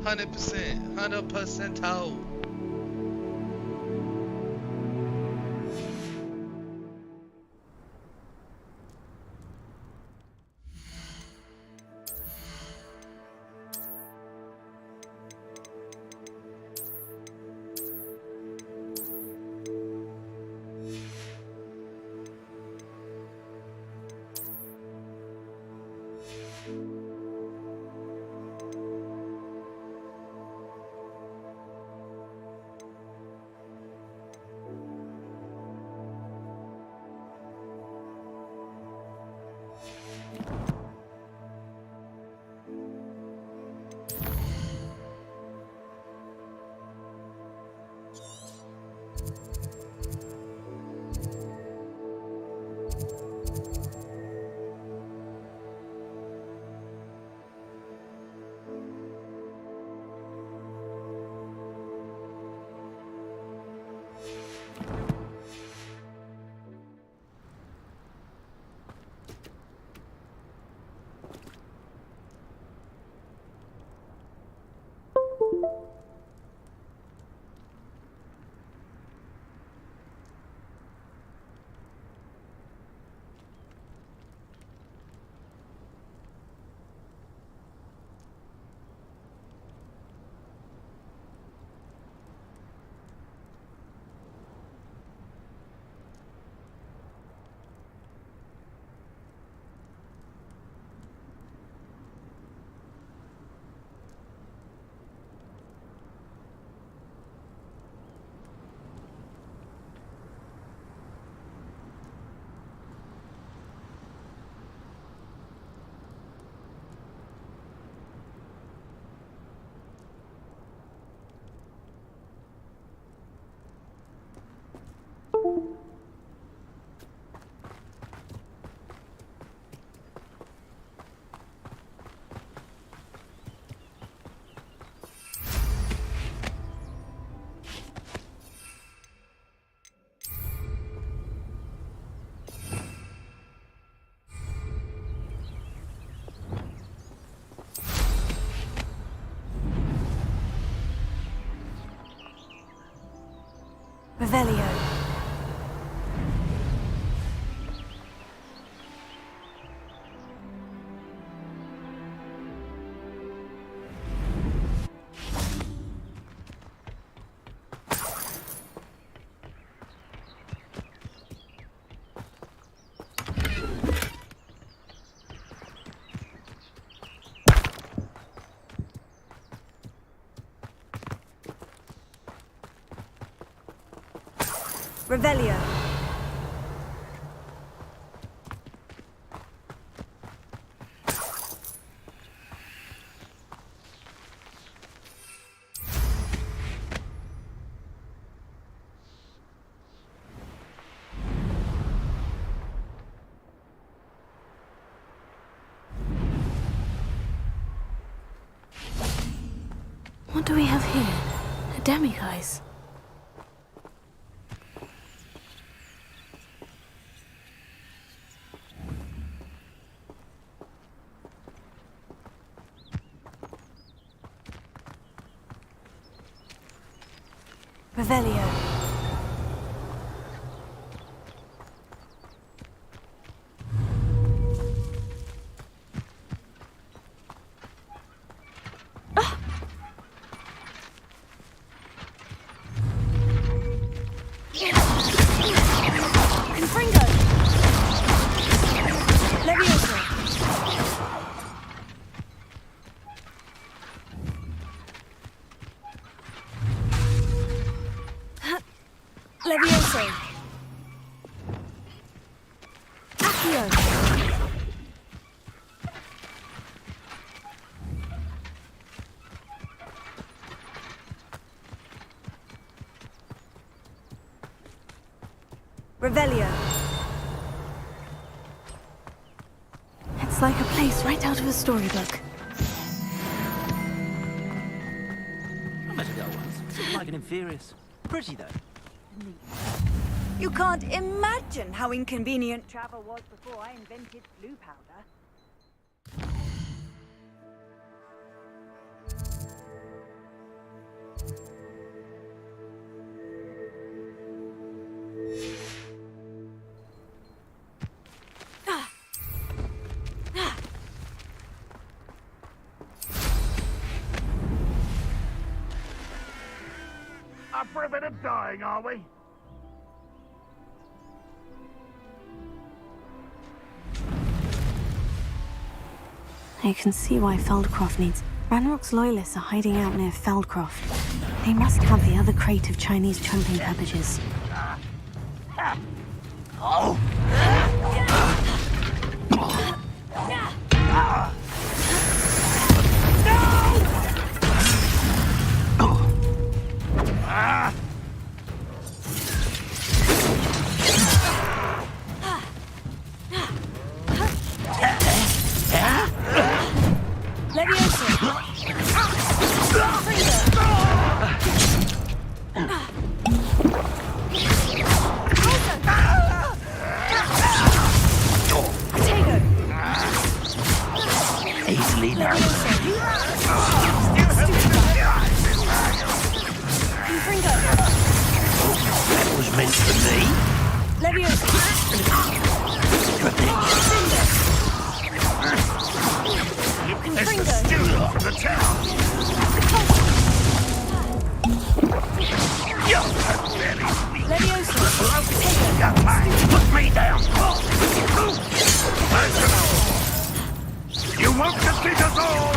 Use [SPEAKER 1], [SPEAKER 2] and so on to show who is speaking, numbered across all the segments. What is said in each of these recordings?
[SPEAKER 1] %100, 100% hold.
[SPEAKER 2] Revelio. Revelio. What do we have here? Demiguise. Revelio. Confringo. Levioso. Levioso. Accio. Revelio. It's like a place right out of a storybook.
[SPEAKER 3] I met a girl once, sort of like an inferius. Pretty though.
[SPEAKER 4] You can't imagine how inconvenient travel was before I invented blue powder.
[SPEAKER 5] Up for a bit of dying, are we?
[SPEAKER 2] You can see why Feldcroft needs... Ranrock's loyalists are hiding out near Feldcroft. They must have the other crate of Chinese chumping cabbages.
[SPEAKER 5] Oh!
[SPEAKER 3] Easily now. That was meant for me.
[SPEAKER 5] It's the student of the town! You're very sweet! Put me down! You won't defeat us all!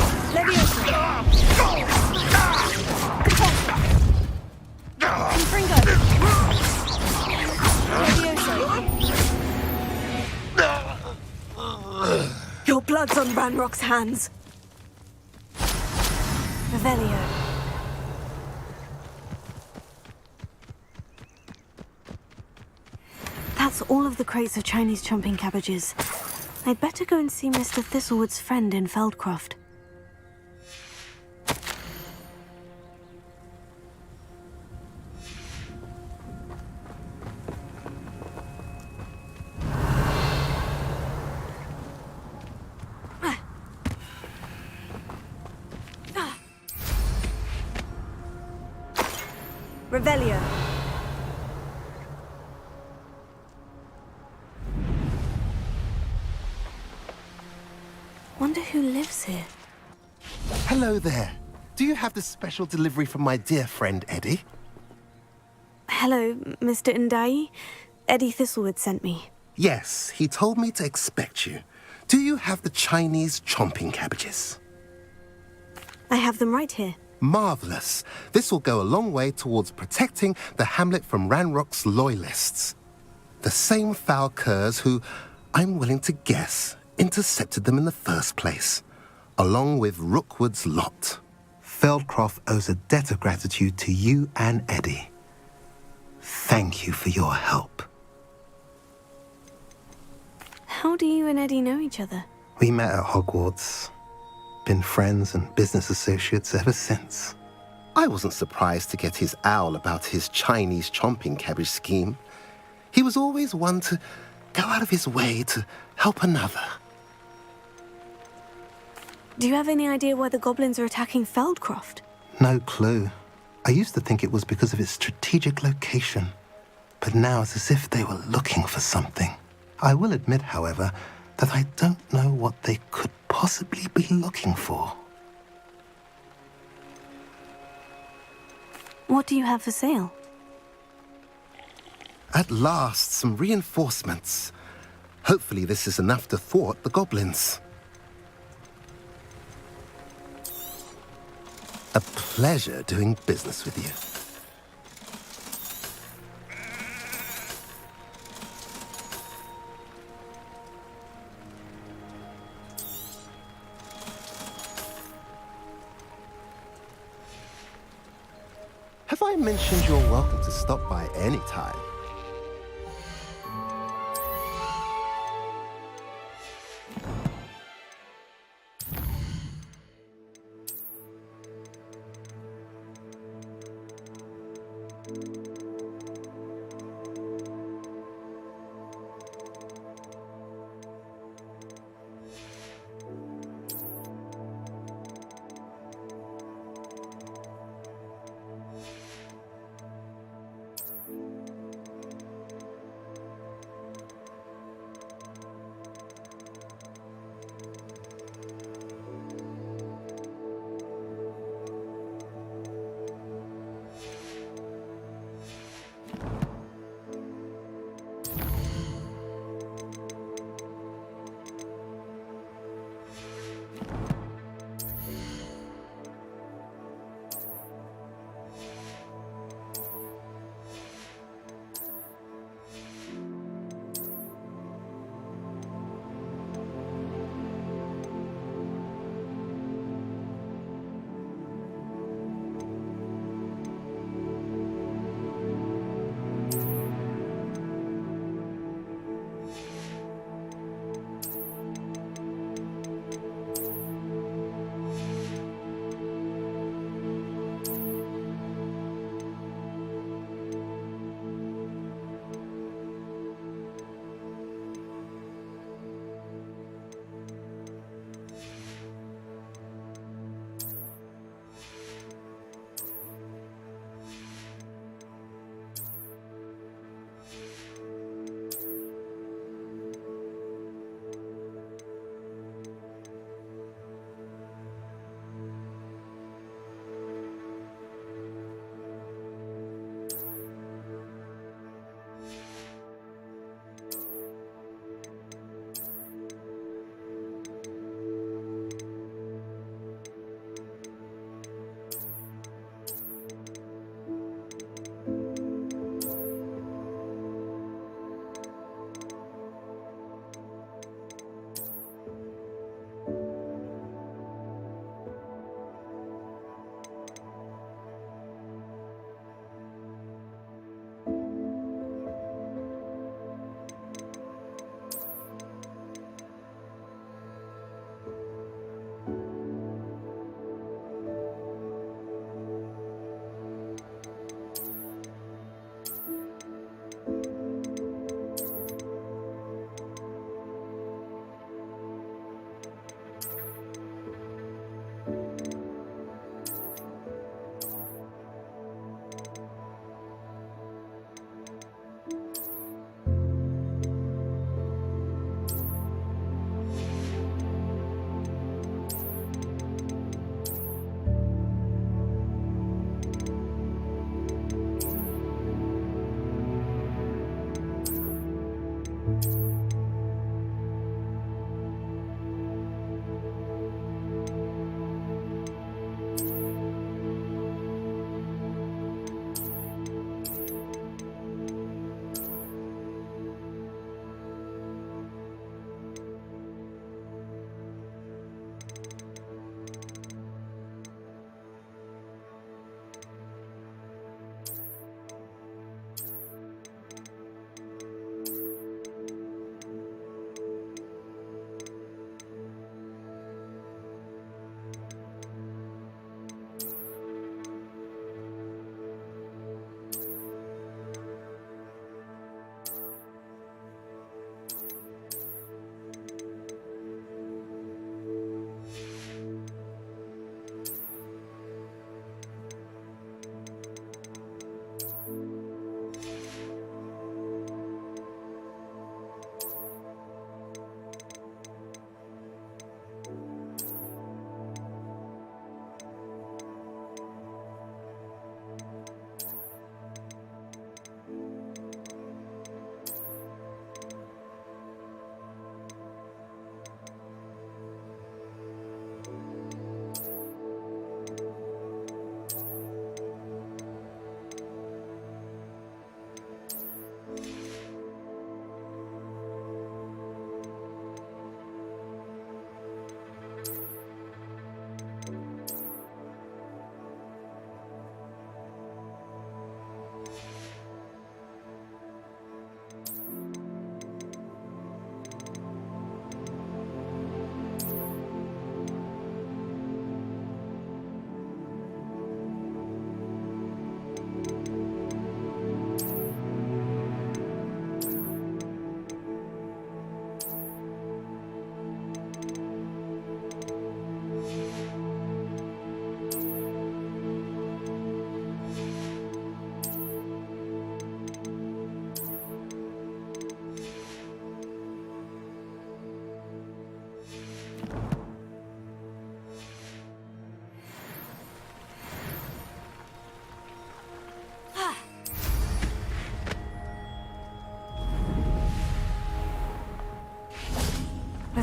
[SPEAKER 2] Your blood's on Ranrock's hands. Revelio. That's all of the crates of Chinese chumping cabbages. I'd better go and see Mr. Thistlewood's friend in Feldcroft. Revelio. Wonder who lives here.
[SPEAKER 6] Hello there. Do you have the special delivery from my dear friend Eddie?
[SPEAKER 2] Hello, Mr. Ndai. Eddie Thistlewood sent me.
[SPEAKER 6] Yes, he told me to expect you. Do you have the Chinese chomping cabbages?
[SPEAKER 2] I have them right here.
[SPEAKER 6] Marvelous. This will go a long way towards protecting the hamlet from Ranrock's loyalists. The same foul curs who, I'm willing to guess, intercepted them in the first place, along with Rookwood's lot. Feldcroft owes a debt of gratitude to you and Eddie. Thank you for your help.
[SPEAKER 2] How do you and Eddie know each other?
[SPEAKER 6] We met at Hogwarts. Been friends and business associates ever since. I wasn't surprised to get his owl about his Chinese chomping cabbage scheme. He was always one to go out of his way to help another.
[SPEAKER 2] Do you have any idea why the goblins are attacking Feldcroft?
[SPEAKER 6] No clue. I used to think it was because of its strategic location, but now it's as if they were looking for something. I will admit, however, that I don't know what they could possibly be looking for.
[SPEAKER 2] What do you have for sale?
[SPEAKER 6] At last, some reinforcements. Hopefully this is enough to thwart the goblins. A pleasure doing business with you. Have I mentioned you're welcome to stop by any time?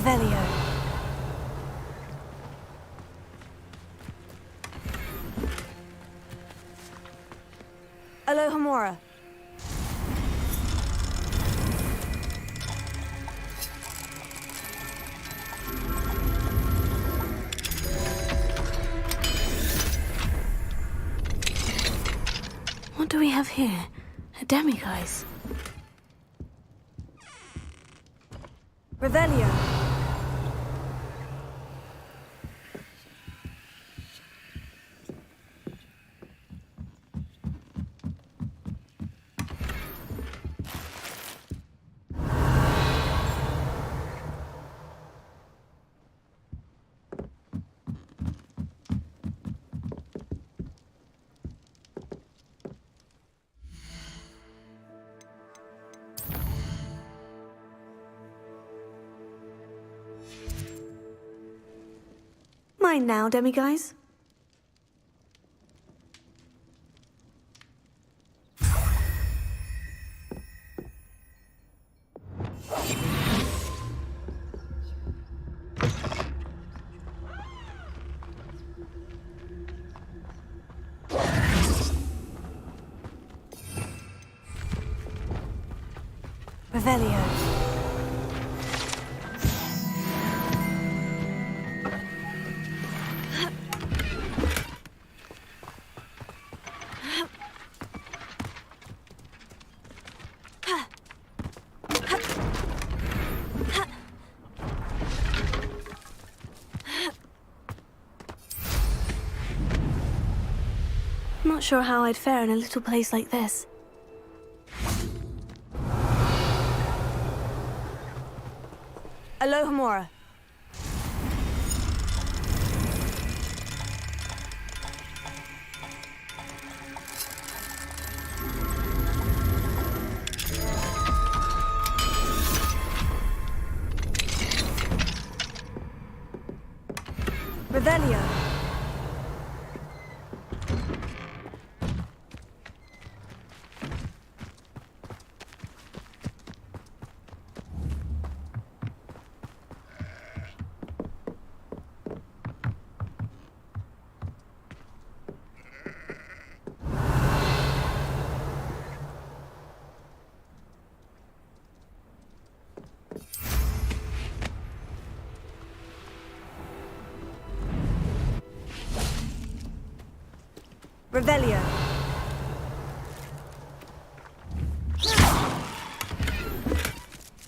[SPEAKER 2] Revelio.
[SPEAKER 4] Alohomora.
[SPEAKER 2] What do we have here? A demiguise.
[SPEAKER 4] Revelio.
[SPEAKER 2] Mine now, demiguise. Revelio. Not sure how I'd fare in a little place like this.
[SPEAKER 4] Alohomora. Revelio. Revelio.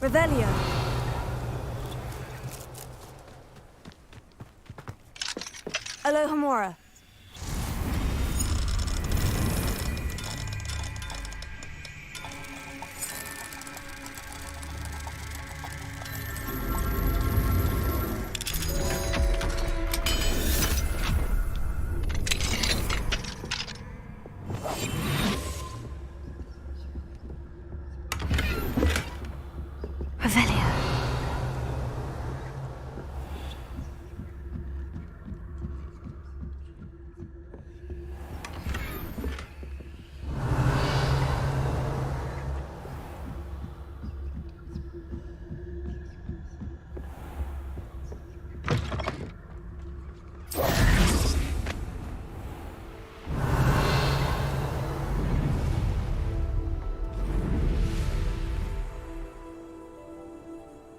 [SPEAKER 4] Revelio. Alohomora.
[SPEAKER 2] Revelio.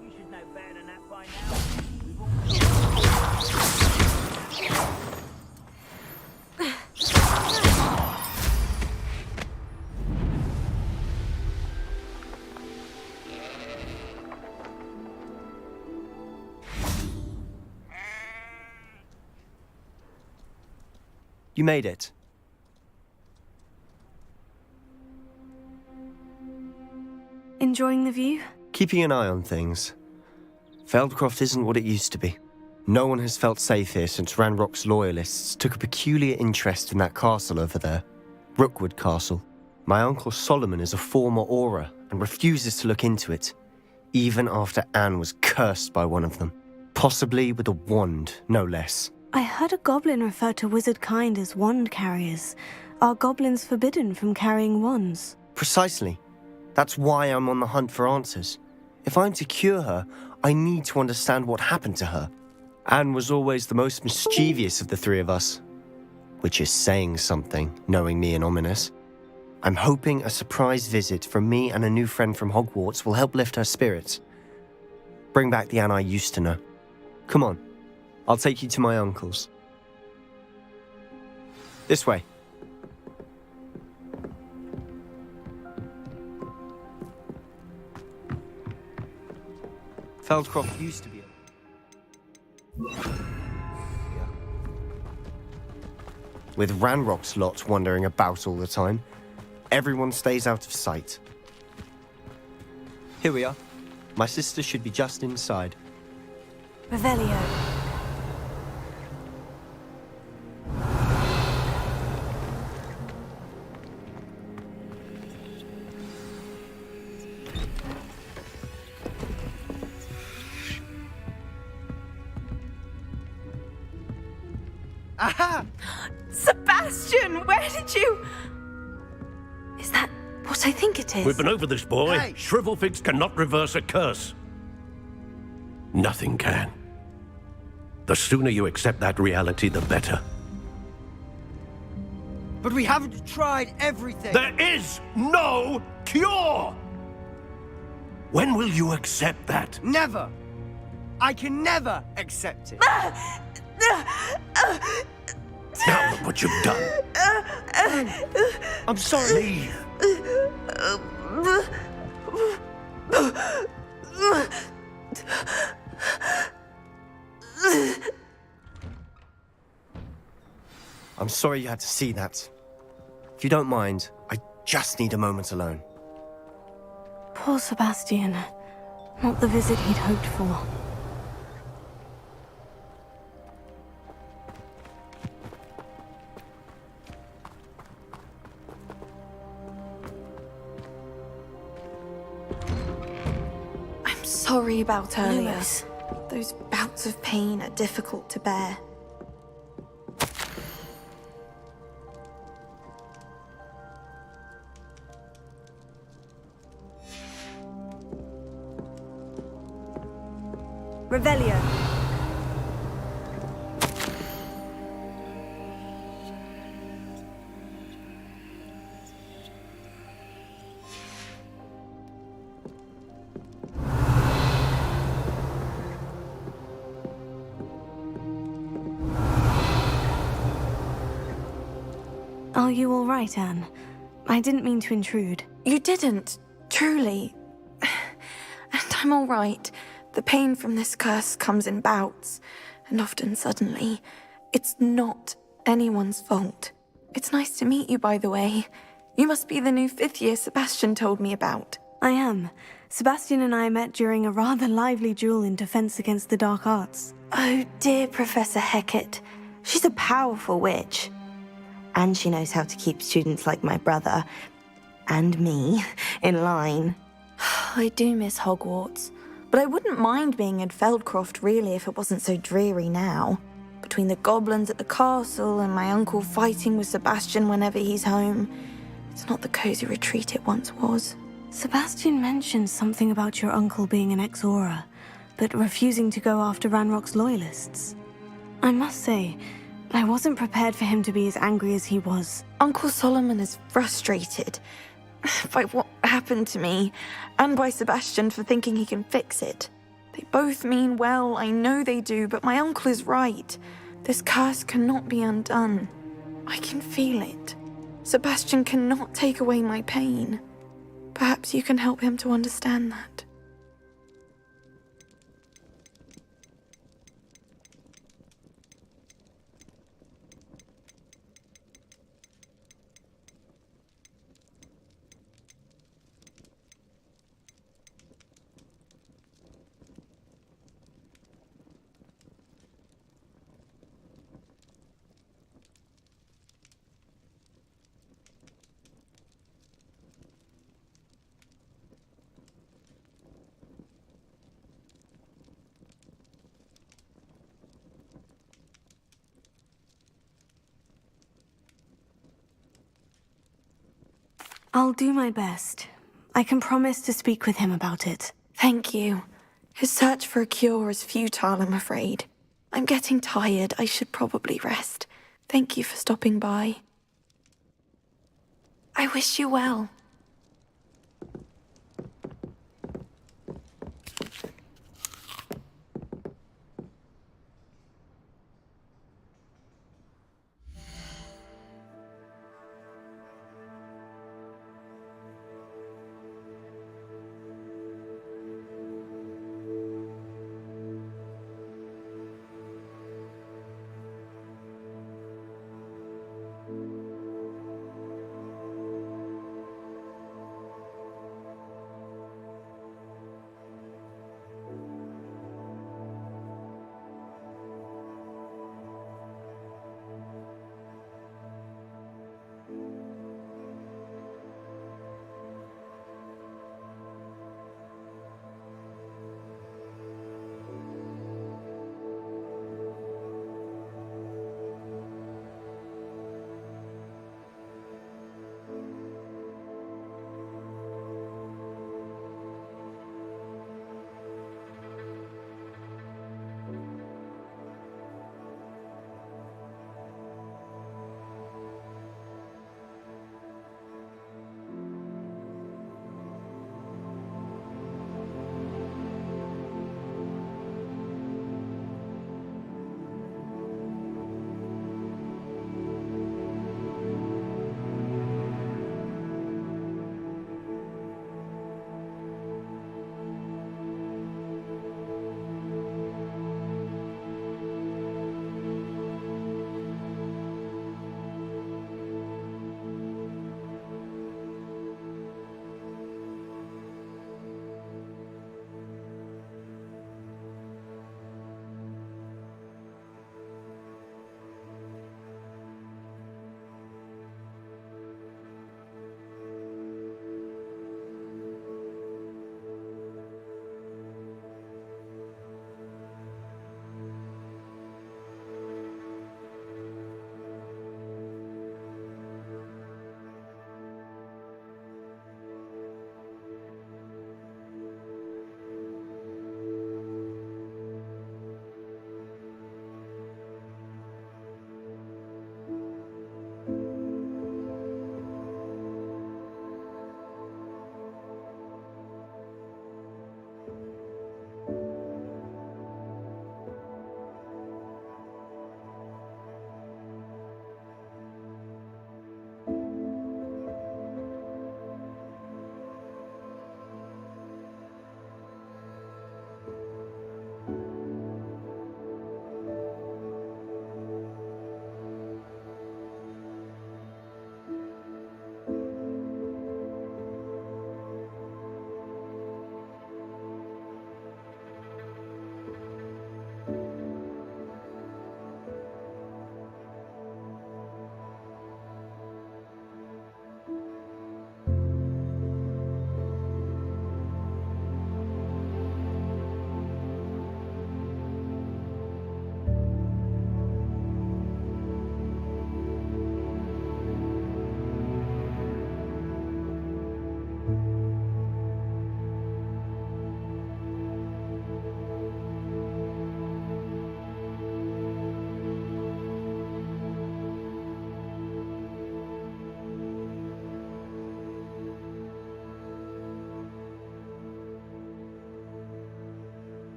[SPEAKER 3] You should know better than that by now.
[SPEAKER 7] You made it.
[SPEAKER 2] Enjoying the view?
[SPEAKER 7] Keeping an eye on things. Feldcroft isn't what it used to be. No one has felt safe here since Ranrock's loyalists took a peculiar interest in that castle over there. Rookwood Castle. My uncle Solomon is a former Auror and refuses to look into it, even after Anne was cursed by one of them. Possibly with a wand, no less.
[SPEAKER 2] I heard a goblin refer to wizard kind as wand carriers. Are goblins forbidden from carrying wands?
[SPEAKER 7] Precisely. That's why I'm on the hunt for answers. If I'm to cure her, I need to understand what happened to her. Anne was always the most mischievous of the three of us, which is saying something, knowing me and Ominous. I'm hoping a surprise visit from me and a new friend from Hogwarts will help lift her spirits. Bring back the Anne I used to know. Come on, I'll take you to my uncle's. This way. Feldcroft used to be with Ranrock's lot wandering about all the time, everyone stays out of sight. Here we are. My sister should be just inside.
[SPEAKER 2] Revelio.
[SPEAKER 7] Aha!
[SPEAKER 2] Sebastian, where did you... Is that what I think it is?
[SPEAKER 5] We've been over this, boy.
[SPEAKER 7] Hey.
[SPEAKER 5] Shrivelfigs cannot reverse a curse. Nothing can. The sooner you accept that reality, the better.
[SPEAKER 8] But we haven't tried everything.
[SPEAKER 5] There is no cure! When will you accept that?
[SPEAKER 8] Never. I can never accept it.
[SPEAKER 5] Now look what you've done.
[SPEAKER 8] I'm sorry.
[SPEAKER 5] Leave.
[SPEAKER 7] I'm sorry you had to see that. If you don't mind, I just need a moment alone.
[SPEAKER 2] Poor Sebastian. Not the visit he'd hoped for.
[SPEAKER 9] I'm sorry about earlier.
[SPEAKER 2] Lewis.
[SPEAKER 9] Those bouts of pain are difficult to bear.
[SPEAKER 4] Revelio.
[SPEAKER 2] Are you all right, Anne? I didn't mean to intrude.
[SPEAKER 9] You didn't, truly. And I'm all right. The pain from this curse comes in bouts, and often suddenly. It's not anyone's fault. It's nice to meet you, by the way. You must be the new 5th year Sebastian told me about.
[SPEAKER 2] I am. Sebastian and I met during a rather lively duel in defense against the dark arts.
[SPEAKER 10] Oh dear, Professor Hecat. She's a powerful witch. And she knows how to keep students like my brother, and me, in line.
[SPEAKER 9] I do miss Hogwarts, but I wouldn't mind being in Feldcroft really if it wasn't so dreary now. Between the goblins at the castle and my uncle fighting with Sebastian whenever he's home, it's not the cozy retreat it once was.
[SPEAKER 2] Sebastian mentioned something about your uncle being an ex-Auror, but refusing to go after Ranrock's loyalists. I must say, I wasn't prepared for him to be as angry as he was.
[SPEAKER 9] Uncle Solomon is frustrated by what happened to me, and by Sebastian for thinking he can fix it. They both mean well, I know they do, but my uncle is right. This curse cannot be undone. I can feel it. Sebastian cannot take away my pain. Perhaps you can help him to understand that.
[SPEAKER 2] I'll do my best. I can promise to speak with him about it.
[SPEAKER 9] Thank you. His search for a cure is futile, I'm afraid. I'm getting tired. I should probably rest. Thank you for stopping by. I wish you well.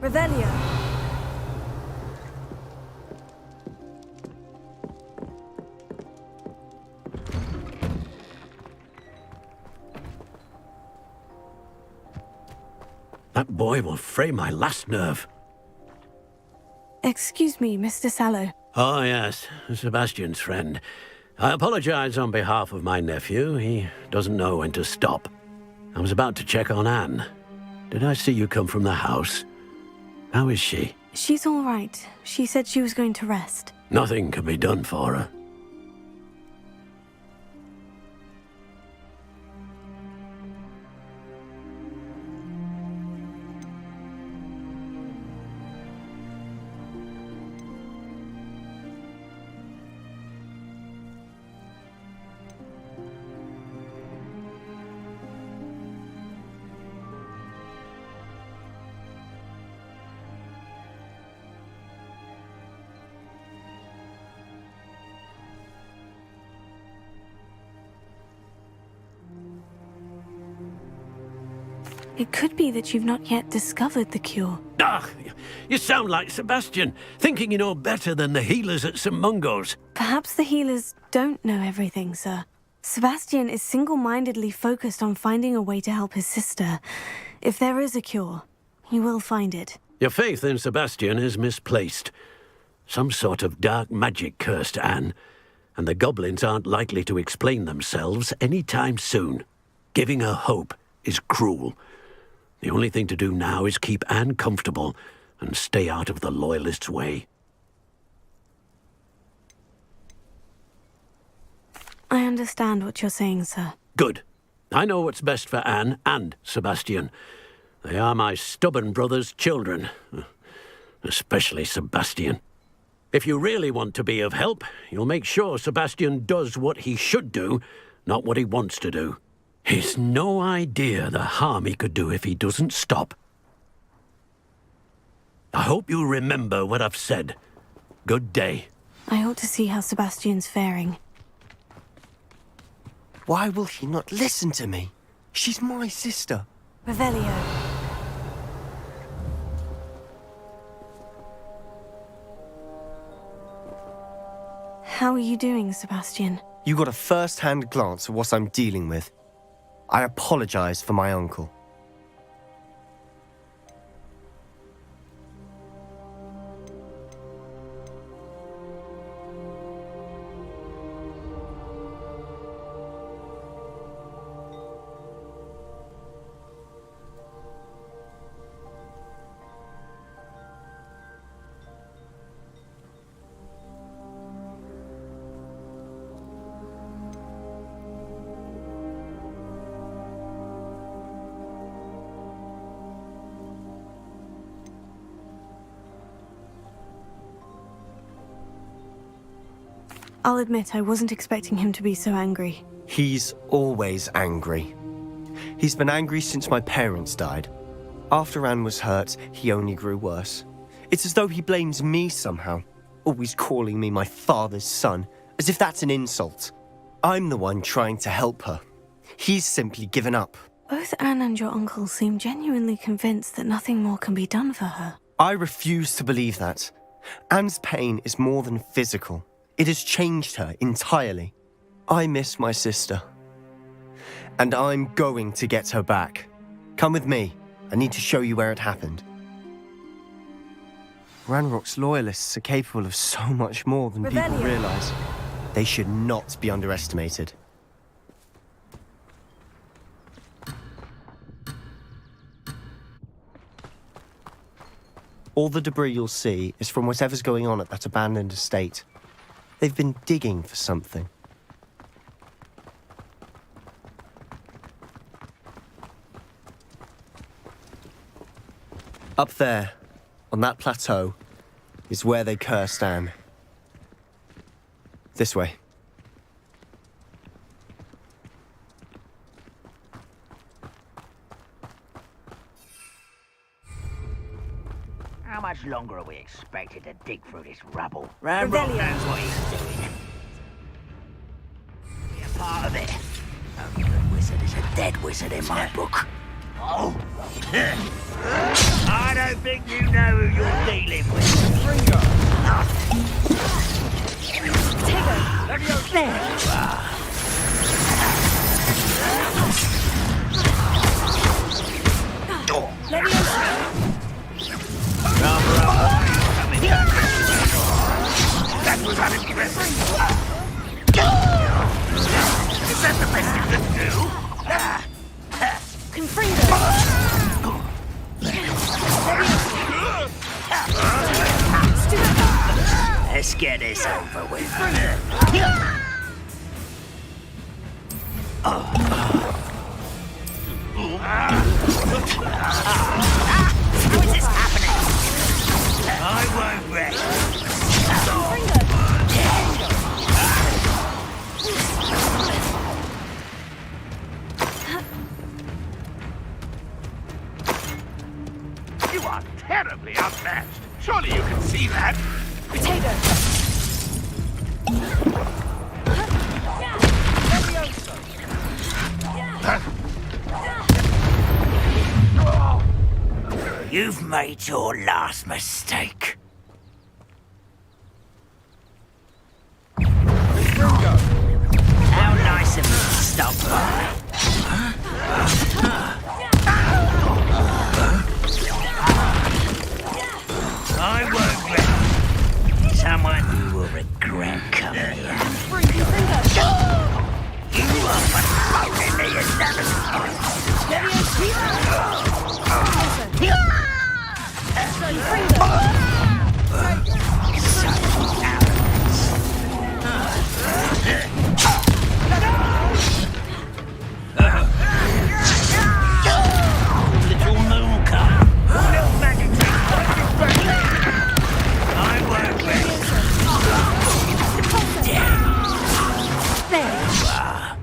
[SPEAKER 4] Revelio.
[SPEAKER 5] That boy will fray my last nerve.
[SPEAKER 2] Excuse me, Mr. Sallow.
[SPEAKER 11] Oh, yes, Sebastian's friend. I apologize on behalf of my nephew. He doesn't know when to stop. I was about to check on Anne. Did I see you come from the house? How is she?
[SPEAKER 2] She's all right. She said she was going to rest.
[SPEAKER 11] Nothing can be done for her.
[SPEAKER 2] It could be that you've not yet discovered the cure.
[SPEAKER 11] Ah, you sound like Sebastian, thinking you know better than the healers at St. Mungo's.
[SPEAKER 2] Perhaps the healers don't know everything, sir. Sebastian is single-mindedly focused on finding a way to help his sister. If there is a cure, he will find it.
[SPEAKER 11] Your faith in Sebastian is misplaced. Some sort of dark magic cursed Anne, and the goblins aren't likely to explain themselves any time soon. Giving her hope is cruel. The only thing to do now is keep Anne comfortable and stay out of the Loyalists' way.
[SPEAKER 2] I understand what you're saying, sir.
[SPEAKER 11] Good. I know what's best for Anne and Sebastian. They are my stubborn brother's children. Especially Sebastian. If you really want to be of help, you'll make sure Sebastian does what he should do, not what he wants to do. He's no idea the harm he could do if he doesn't stop. I hope you remember what I've said. Good day.
[SPEAKER 2] I ought to see how Sebastian's faring.
[SPEAKER 7] Why will he not listen to me? She's my sister.
[SPEAKER 2] Revelio. How are you doing, Sebastian?
[SPEAKER 7] You got a first-hand glance at what I'm dealing with. I apologize for my uncle.
[SPEAKER 2] I'll admit I wasn't expecting him to be so angry.
[SPEAKER 7] He's always angry. He's been angry since my parents died. After Anne was hurt, he only grew worse. It's as though he blames me somehow, always calling me my father's son, as if that's an insult. I'm the one trying to help her. He's simply given up.
[SPEAKER 2] Both Anne and your uncle seem genuinely convinced that nothing more can be done for her.
[SPEAKER 7] I refuse to believe that. Anne's pain is more than physical. It has changed her entirely. I miss my sister. And I'm going to get her back. Come with me. I need to show you where it happened. Ranrock's Loyalists are capable of so much more than people realize. They should not be underestimated. All the debris you'll see is from whatever's going on at that abandoned estate. They've been digging for something. Up there, on that plateau, is where they cursed Anne. This way.
[SPEAKER 12] How much longer are we expected to dig through this rubble? Ranrock knows what he's doing. Be a part of it. Only good wizard is a dead wizard in my book. Oh! I don't think you know who you're dealing with. Let's get this over with. How is this happening? I won't rest.
[SPEAKER 5] You are terribly outmatched. Surely you can see that.
[SPEAKER 12] You've made your last mistake. How nice of you to stop by. I won't let someone you will regret coming here. You are promoting the establishment. Little moon cub. Little magic trick. I won't rest. There you are.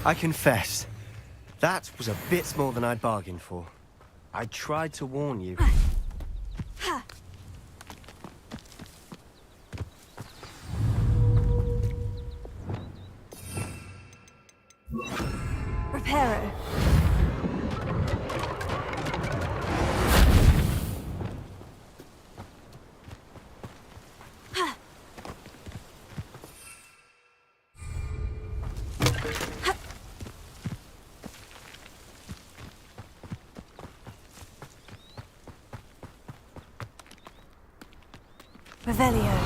[SPEAKER 7] I confess, that was a bit more than I'd bargained for. I tried to warn you.
[SPEAKER 2] Reparo. Revelio.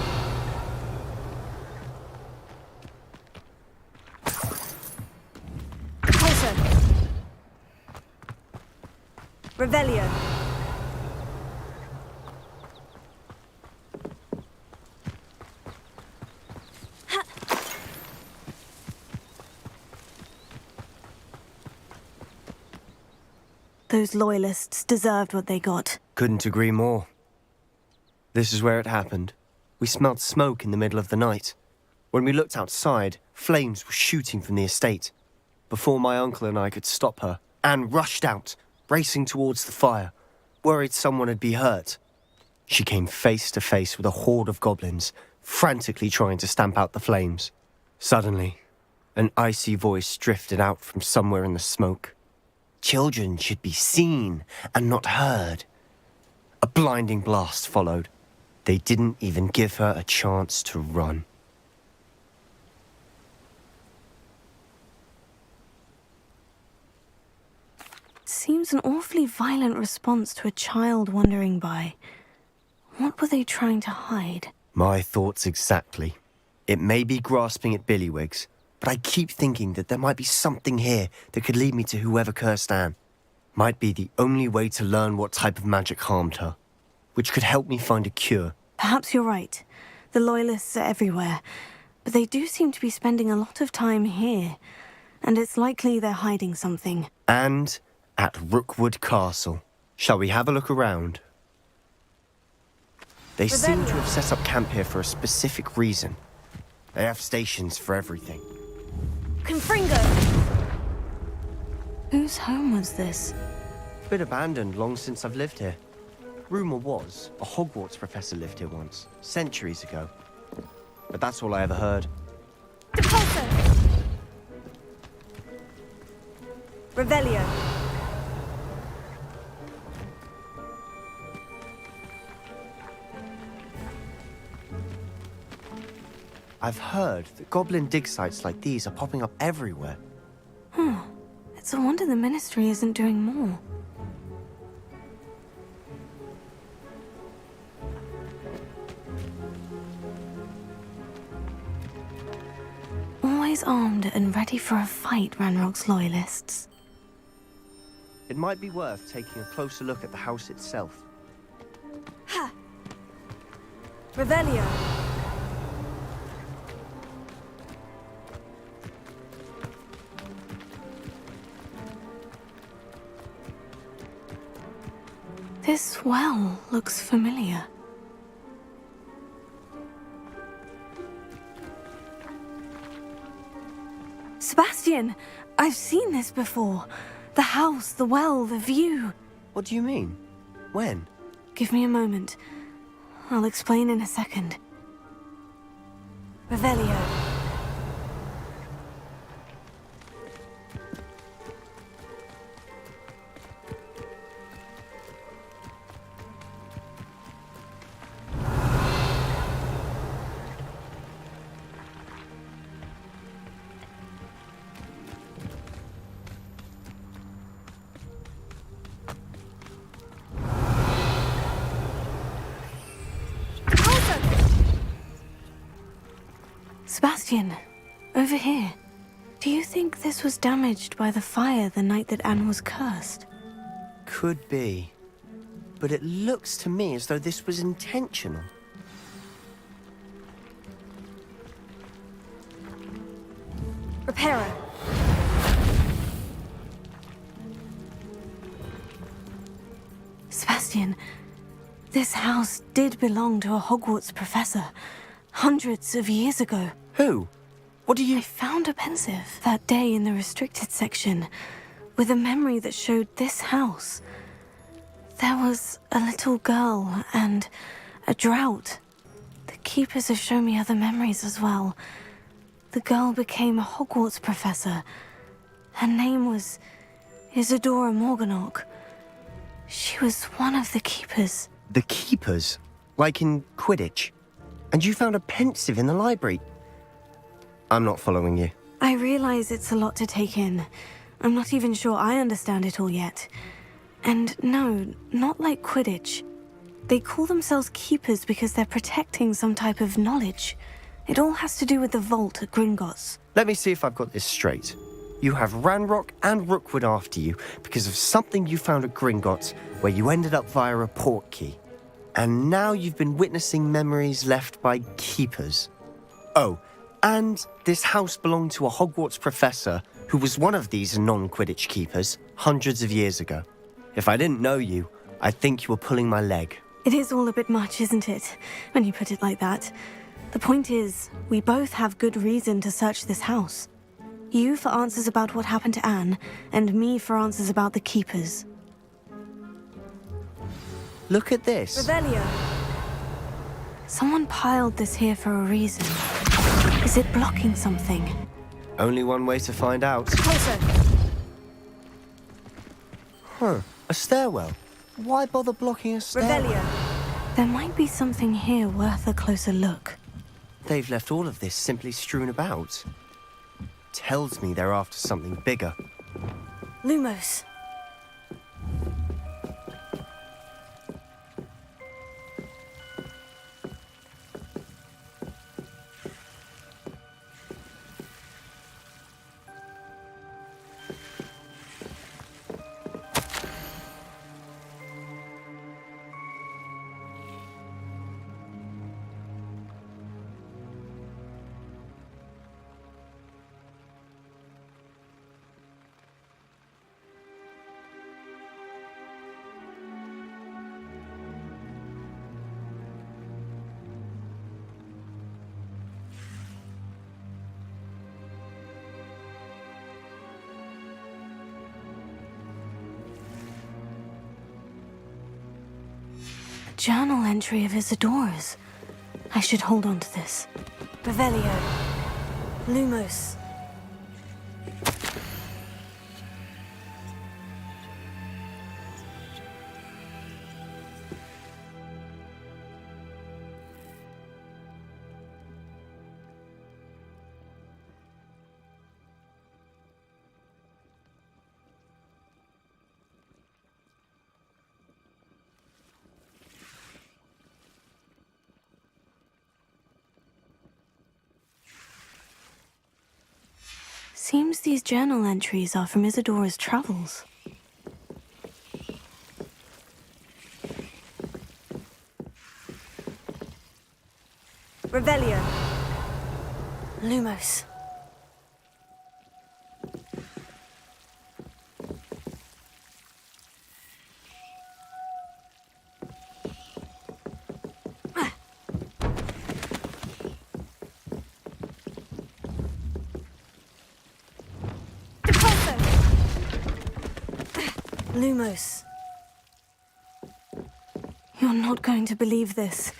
[SPEAKER 2] Closer. Revelio. Those loyalists deserved what they got.
[SPEAKER 7] Couldn't agree more. This is where it happened. We smelled smoke in the middle of the night. When we looked outside, flames were shooting from the estate. Before my uncle and I could stop her, Anne rushed out, racing towards the fire, worried someone had been hurt. She came face to face with a horde of goblins, frantically trying to stamp out the flames. Suddenly, an icy voice drifted out from somewhere in the smoke. Children should be seen and not heard. A blinding blast followed. They didn't even give her a chance to run.
[SPEAKER 2] Seems an awfully violent response to a child wandering by. What were they trying to hide?
[SPEAKER 7] My thoughts exactly. It may be grasping at Billywigs, but I keep thinking that there might be something here that could lead me to whoever cursed Anne. Might be the only way to learn what type of magic harmed her, which could help me find a cure.
[SPEAKER 2] Perhaps you're right. The Loyalists are everywhere, but they do seem to be spending a lot of time here, and it's likely they're hiding something.
[SPEAKER 7] And at Rookwood Castle. Shall we have a look around? They seem to have set up camp here for a specific reason. They have stations for everything.
[SPEAKER 2] Confringo! Whose home was this?
[SPEAKER 7] Been abandoned long since I've lived here. Rumour was, a Hogwarts professor lived here once, centuries ago. But that's all I ever heard.
[SPEAKER 4] Revelio.
[SPEAKER 7] I've heard that goblin dig sites like these are popping up everywhere.
[SPEAKER 2] It's a wonder the Ministry isn't doing more. Always armed and ready for a fight, Ranrock's loyalists.
[SPEAKER 7] It might be worth taking a closer look at the house itself.
[SPEAKER 4] Ha! Revelio.
[SPEAKER 2] This well looks familiar. Sebastian! I've seen this before. The house, the well, the view.
[SPEAKER 7] What do you mean? When?
[SPEAKER 2] Give me a moment. I'll explain in a second.
[SPEAKER 4] Revelio.
[SPEAKER 2] Sebastian, over here. Do you think this was damaged by the fire the night that Anne was cursed?
[SPEAKER 7] Could be. But it looks to me as though this was intentional.
[SPEAKER 4] Reparo.
[SPEAKER 2] Sebastian, this house did belong to a Hogwarts professor, hundreds of years ago.
[SPEAKER 7] Who? What do you...
[SPEAKER 2] I found a pensive that day in the restricted section, with a memory that showed this house. There was a little girl and a drought. The keepers have shown me other memories as well. The girl became a Hogwarts professor. Her name was Isadora Morganach. She was one of the keepers.
[SPEAKER 7] The keepers? Like in Quidditch? And you found a pensive in the library? I'm not following you.
[SPEAKER 2] I realize it's a lot to take in. I'm not even sure I understand it all yet. And no, not like Quidditch. They call themselves keepers because they're protecting some type of knowledge. It all has to do with the vault at Gringotts.
[SPEAKER 7] Let me see if I've got this straight. You have Ranrock and Rookwood after you because of something you found at Gringotts where you ended up via a portkey. And now you've been witnessing memories left by keepers. Oh, and this house belonged to a Hogwarts professor who was one of these non-Quidditch keepers hundreds of years ago. If I didn't know you, I'd think you were pulling my leg.
[SPEAKER 2] It is all a bit much, isn't it, when you put it like that? The point is, we both have good reason to search this house. You for answers about what happened to Anne, and me for answers about the keepers.
[SPEAKER 7] Look at this.
[SPEAKER 4] Revelio.
[SPEAKER 2] Someone piled this here for a reason. Is it blocking something?
[SPEAKER 7] Only one way to find out.
[SPEAKER 4] Closer.
[SPEAKER 7] Huh. A stairwell. Why bother blocking a stairwell?
[SPEAKER 4] Revelio.
[SPEAKER 2] There might be something here worth a closer look.
[SPEAKER 7] They've left all of this simply strewn about. Tells me they're after something bigger.
[SPEAKER 2] Lumos. Journal entry of Isadora's. I should hold on to this.
[SPEAKER 4] Revelio. Lumos.
[SPEAKER 2] Seems these journal entries are from Isadora's travels.
[SPEAKER 4] Revelio.
[SPEAKER 2] Lumos. Lumos. You're not going to believe this.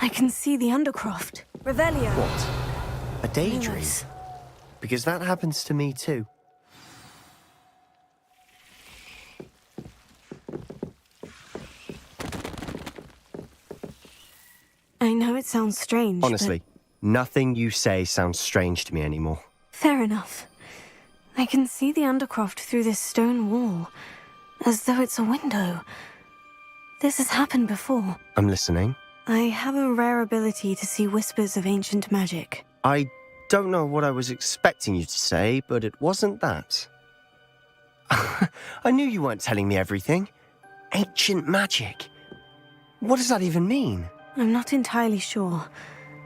[SPEAKER 2] I can see the Undercroft.
[SPEAKER 4] Revelio.
[SPEAKER 7] What? A daydream?
[SPEAKER 2] Lumos.
[SPEAKER 7] Because that happens to me too.
[SPEAKER 2] I know it sounds strange,
[SPEAKER 7] Honestly, nothing you say sounds strange to me anymore.
[SPEAKER 2] Fair enough. I can see the Undercroft through this stone wall, as though it's a window. This has happened before.
[SPEAKER 7] I'm listening.
[SPEAKER 2] I have a rare ability to see whispers of ancient magic.
[SPEAKER 7] I don't know what I was expecting you to say, but it wasn't that. I knew you weren't telling me everything. Ancient magic. What does that even mean?
[SPEAKER 2] I'm not entirely sure,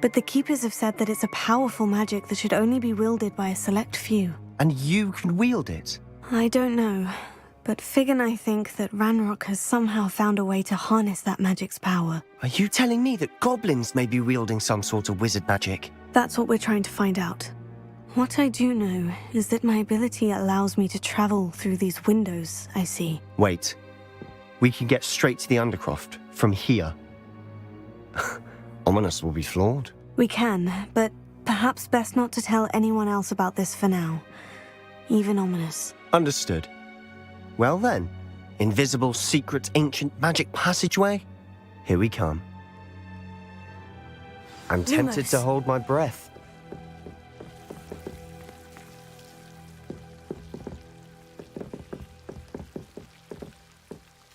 [SPEAKER 2] but the Keepers have said that it's a powerful magic that should only be wielded by a select few.
[SPEAKER 7] And you can wield it?
[SPEAKER 2] I don't know, but Fig and I think that Ranrock has somehow found a way to harness that magic's power.
[SPEAKER 7] Are you telling me that goblins may be wielding some sort of wizard magic?
[SPEAKER 2] That's what we're trying to find out. What I do know is that my ability allows me to travel through these windows I see.
[SPEAKER 7] Wait. We can get straight to the Undercroft from here. Ominous will be floored.
[SPEAKER 2] We can, but perhaps best not to tell anyone else about this for now. Even Ominous.
[SPEAKER 7] Understood. Well then, invisible, secret, ancient magic passageway? Here we come. I'm tempted to hold my breath.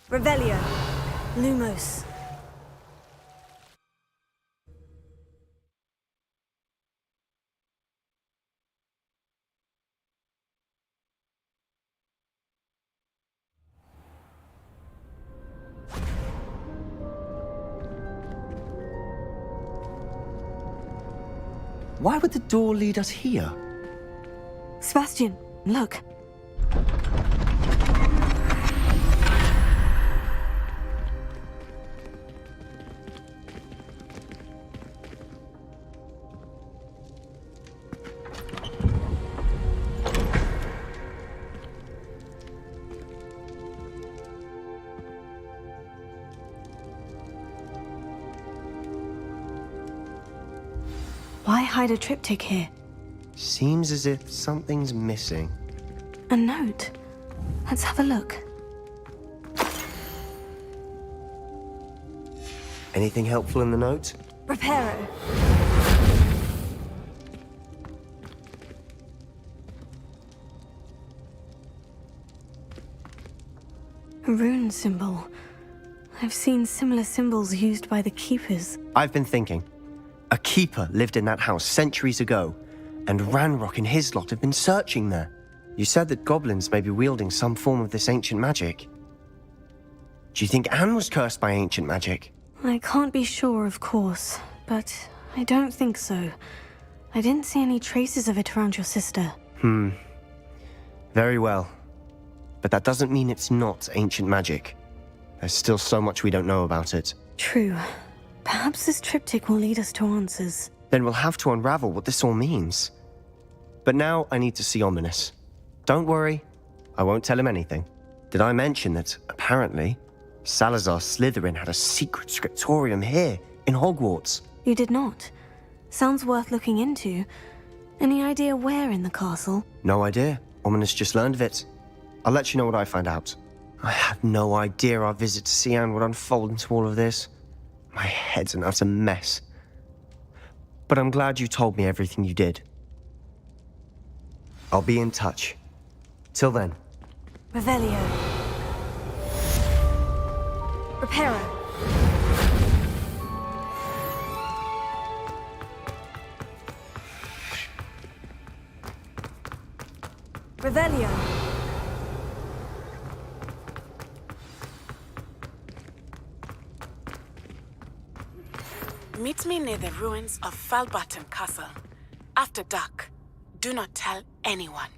[SPEAKER 4] Revelio.
[SPEAKER 2] Lumos.
[SPEAKER 7] Why would the door lead us here?
[SPEAKER 2] Sebastian, look. Why hide a triptych here?
[SPEAKER 7] Seems as if something's missing.
[SPEAKER 2] A note. Let's have a look.
[SPEAKER 7] Anything helpful in the note?
[SPEAKER 4] Reparo.
[SPEAKER 2] A rune symbol. I've seen similar symbols used by the Keepers.
[SPEAKER 7] I've been thinking. A keeper lived in that house centuries ago, and Ranrock and his lot have been searching there. You said that goblins may be wielding some form of this ancient magic. Do you think Anne was cursed by ancient magic?
[SPEAKER 2] I can't be sure, of course, but I don't think so. I didn't see any traces of it around your sister.
[SPEAKER 7] Very well. But that doesn't mean it's not ancient magic. There's still so much we don't know about it.
[SPEAKER 2] True. Perhaps this triptych will lead us to answers.
[SPEAKER 7] Then we'll have to unravel what this all means. But now I need to see Ominous. Don't worry, I won't tell him anything. Did I mention that, apparently, Salazar Slytherin had a secret scriptorium here, in Hogwarts?
[SPEAKER 2] You did not. Sounds worth looking into. Any idea where in the castle?
[SPEAKER 7] No idea. Ominous just learned of it. I'll let you know what I find out. I had no idea our visit to Cian would unfold into all of this. My head's an utter mess. But I'm glad you told me everything you did. I'll be in touch. Till then.
[SPEAKER 4] Revelio. Reparo. Revelio.
[SPEAKER 13] Meet me near the ruins of Falbaton Castle. After dark. Do not tell anyone.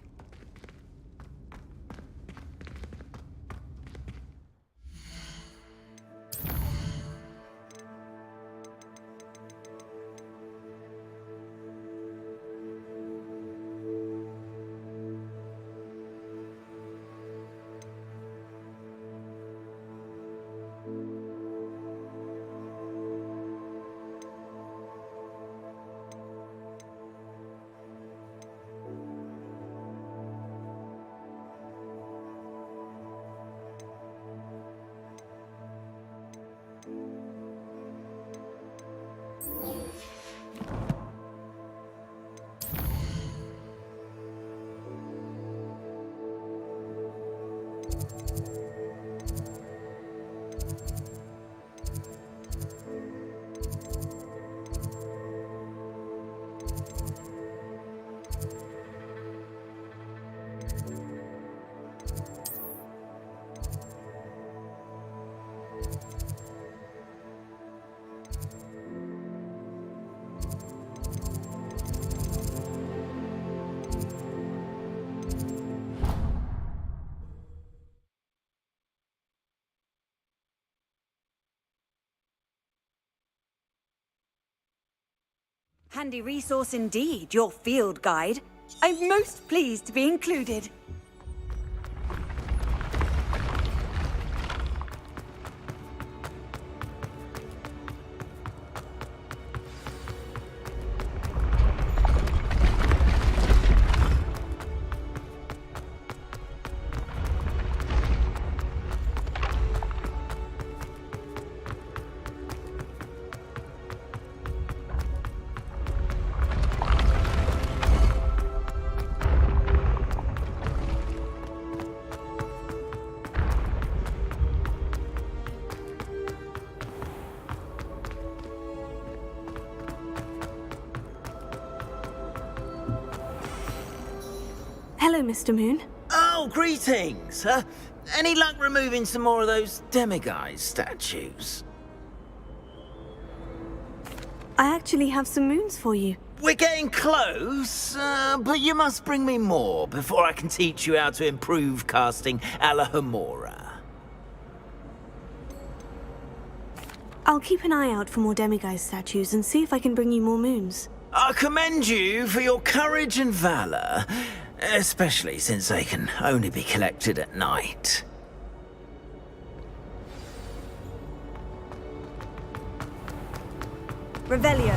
[SPEAKER 4] Handy resource indeed, your field guide. I'm most pleased to be included.
[SPEAKER 2] Hello, Mr. Moon.
[SPEAKER 3] Oh, greetings! Any luck removing some more of those demiguise statues?
[SPEAKER 2] I actually have some moons for you.
[SPEAKER 3] We're getting close, but you must bring me more before I can teach you how to improve casting a la Homora.
[SPEAKER 2] I'll keep an eye out for more demiguise statues and see if I can bring you more moons.
[SPEAKER 3] I commend you for your courage and valor, especially since they can only be collected at night.
[SPEAKER 4] Revelio.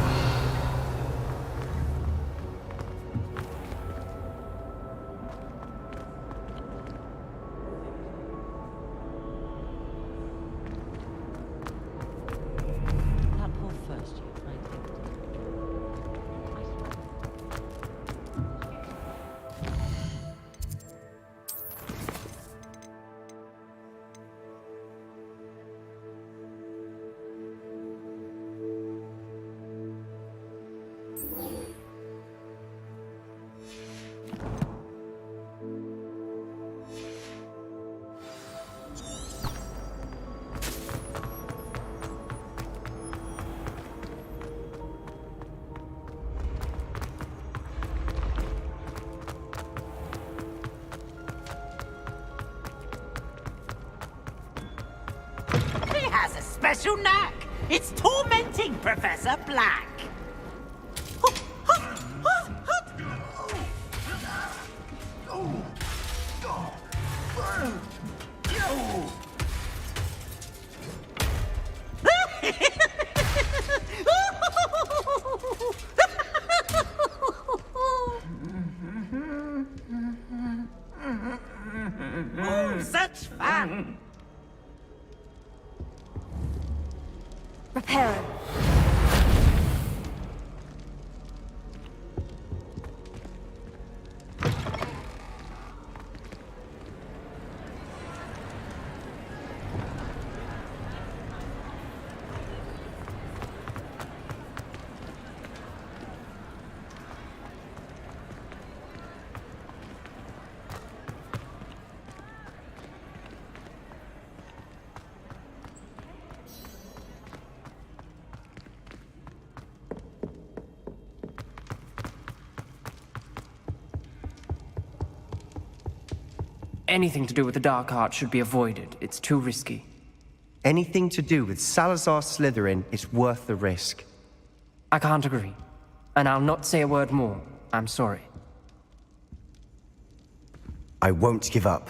[SPEAKER 12] Has a special knack. It's tormenting Professor Black. Ooh, such fun.
[SPEAKER 4] Reparo.
[SPEAKER 14] anything to do with the Dark Arts should be avoided. It's too risky.
[SPEAKER 7] Anything to do with Salazar Slytherin is worth the risk.
[SPEAKER 14] I can't agree. And I'll not say a word more. I'm sorry.
[SPEAKER 7] I won't give up.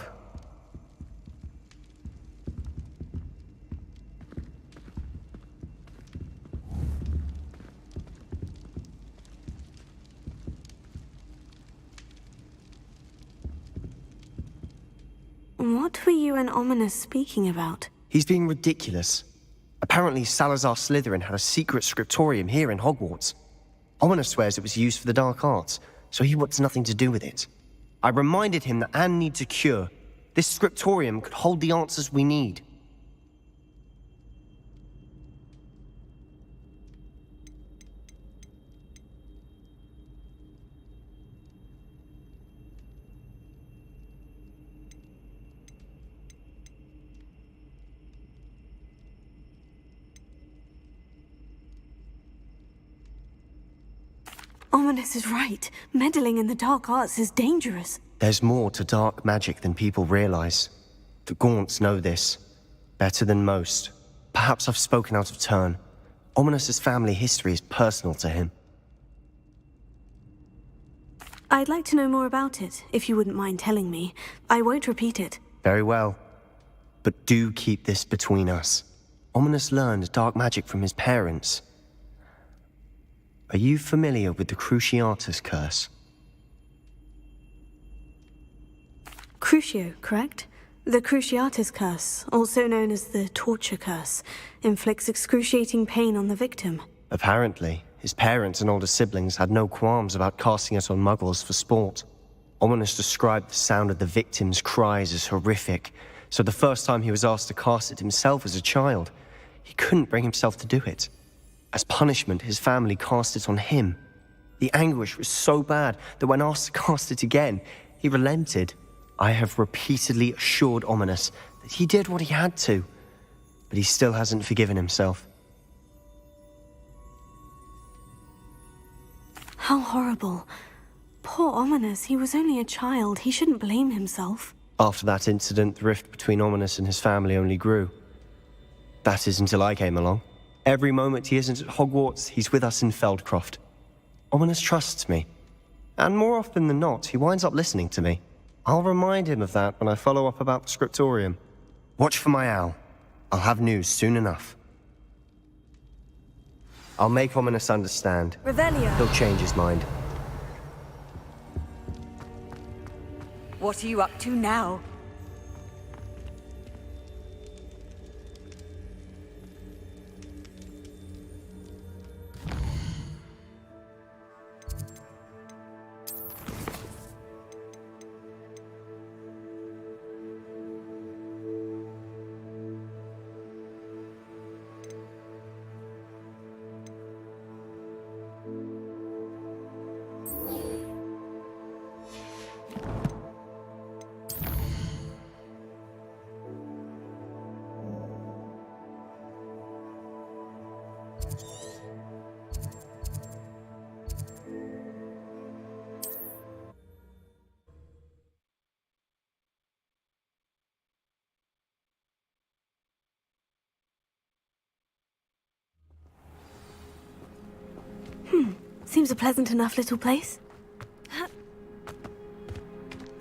[SPEAKER 2] What were you and Ominous speaking about?
[SPEAKER 7] He's being ridiculous. Apparently Salazar Slytherin had a secret scriptorium here in Hogwarts. Ominous swears it was used for the Dark Arts, so he wants nothing to do with it. I reminded him that Anne needs a cure. This scriptorium could hold the answers we need.
[SPEAKER 2] Ominous is right. Meddling in the dark arts is dangerous.
[SPEAKER 7] There's more to dark magic than people realize. The Gaunts know this. Better than most. Perhaps I've spoken out of turn. Ominous's family history is personal to him.
[SPEAKER 2] I'd like to know more about it, if you wouldn't mind telling me. I won't repeat it.
[SPEAKER 7] Very well. But do keep this between us. Ominous learned dark magic from his parents. Are you familiar with the Cruciatus Curse?
[SPEAKER 2] Crucio, correct? The Cruciatus Curse, also known as the Torture Curse, inflicts excruciating pain on the victim.
[SPEAKER 7] Apparently, his parents and older siblings had no qualms about casting it on muggles for sport. Ominous described the sound of the victim's cries as horrific, so the first time he was asked to cast it himself as a child, he couldn't bring himself to do it. As punishment, his family cast it on him. The anguish was so bad that when asked to cast it again, he relented. I have repeatedly assured Ominous that he did what he had to, but he still hasn't forgiven himself.
[SPEAKER 2] How horrible. Poor Ominous, he was only a child. He shouldn't blame himself.
[SPEAKER 7] After that incident, the rift between Ominous and his family only grew. That is until I came along. Every moment he isn't at Hogwarts, he's with us in Feldcroft. Ominous trusts me. And more often than not, he winds up listening to me. I'll remind him of that when I follow up about the scriptorium. Watch for my owl. I'll have news soon enough. I'll make Ominous understand.
[SPEAKER 4] Revelio.
[SPEAKER 7] He'll change his mind.
[SPEAKER 4] What are you up to now?
[SPEAKER 2] Seems a pleasant enough little place.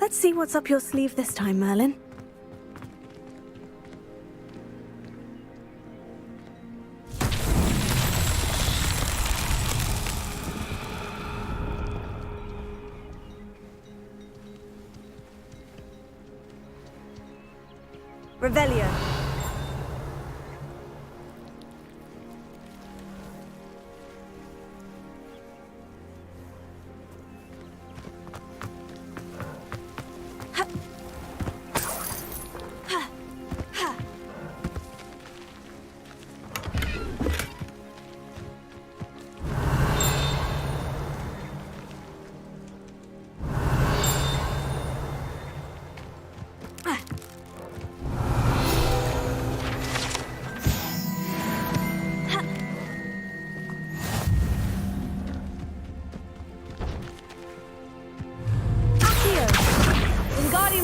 [SPEAKER 2] Let's see what's up your sleeve this time, Merlin.
[SPEAKER 4] Revelio.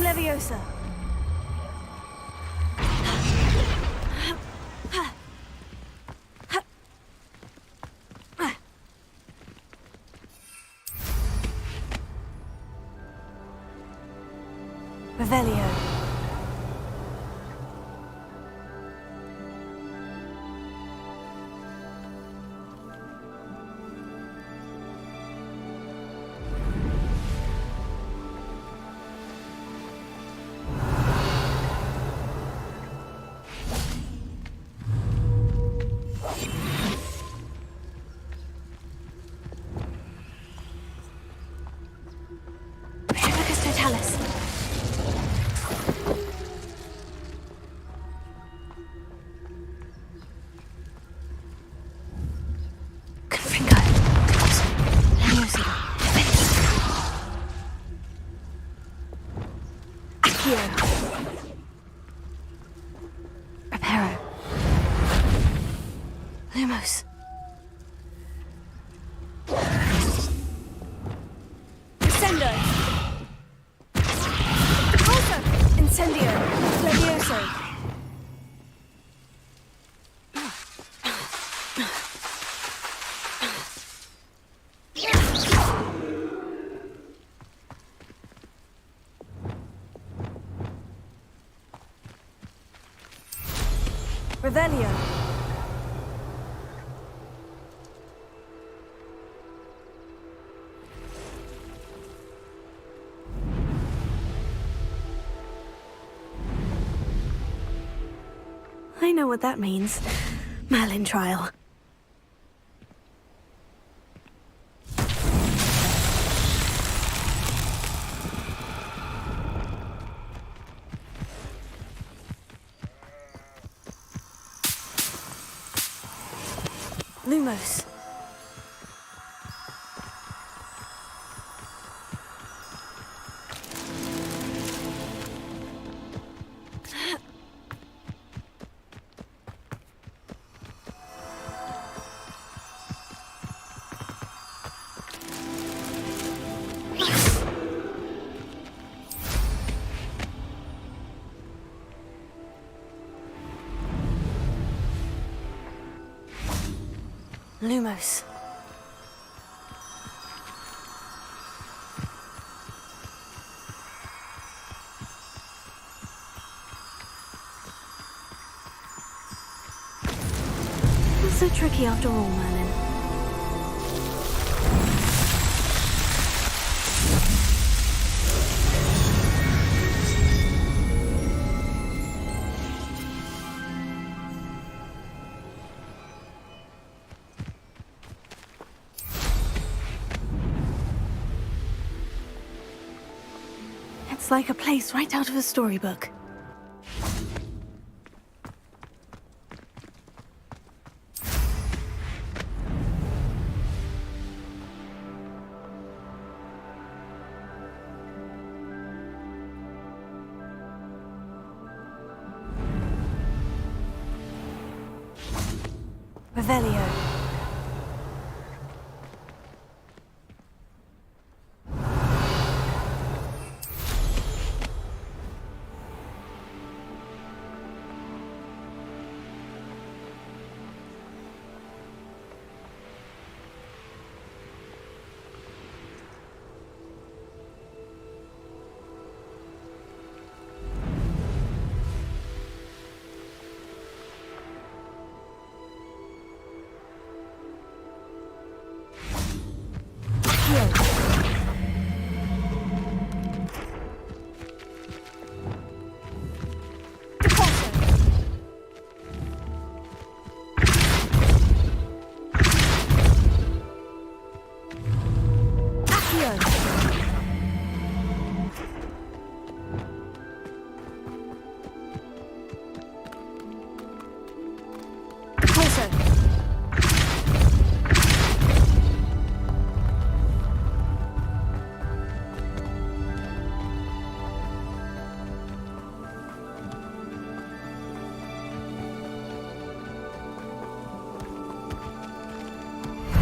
[SPEAKER 4] Leviosa.
[SPEAKER 2] Revelio. Reparo. Lumos.
[SPEAKER 4] Incendio. Also, Incendio. Levioso. Revelio.
[SPEAKER 2] I know what that means. Merlin trial. Lumos. Lumos. It's so tricky after all, Merlin. It's like a place right out of a storybook. Revelio.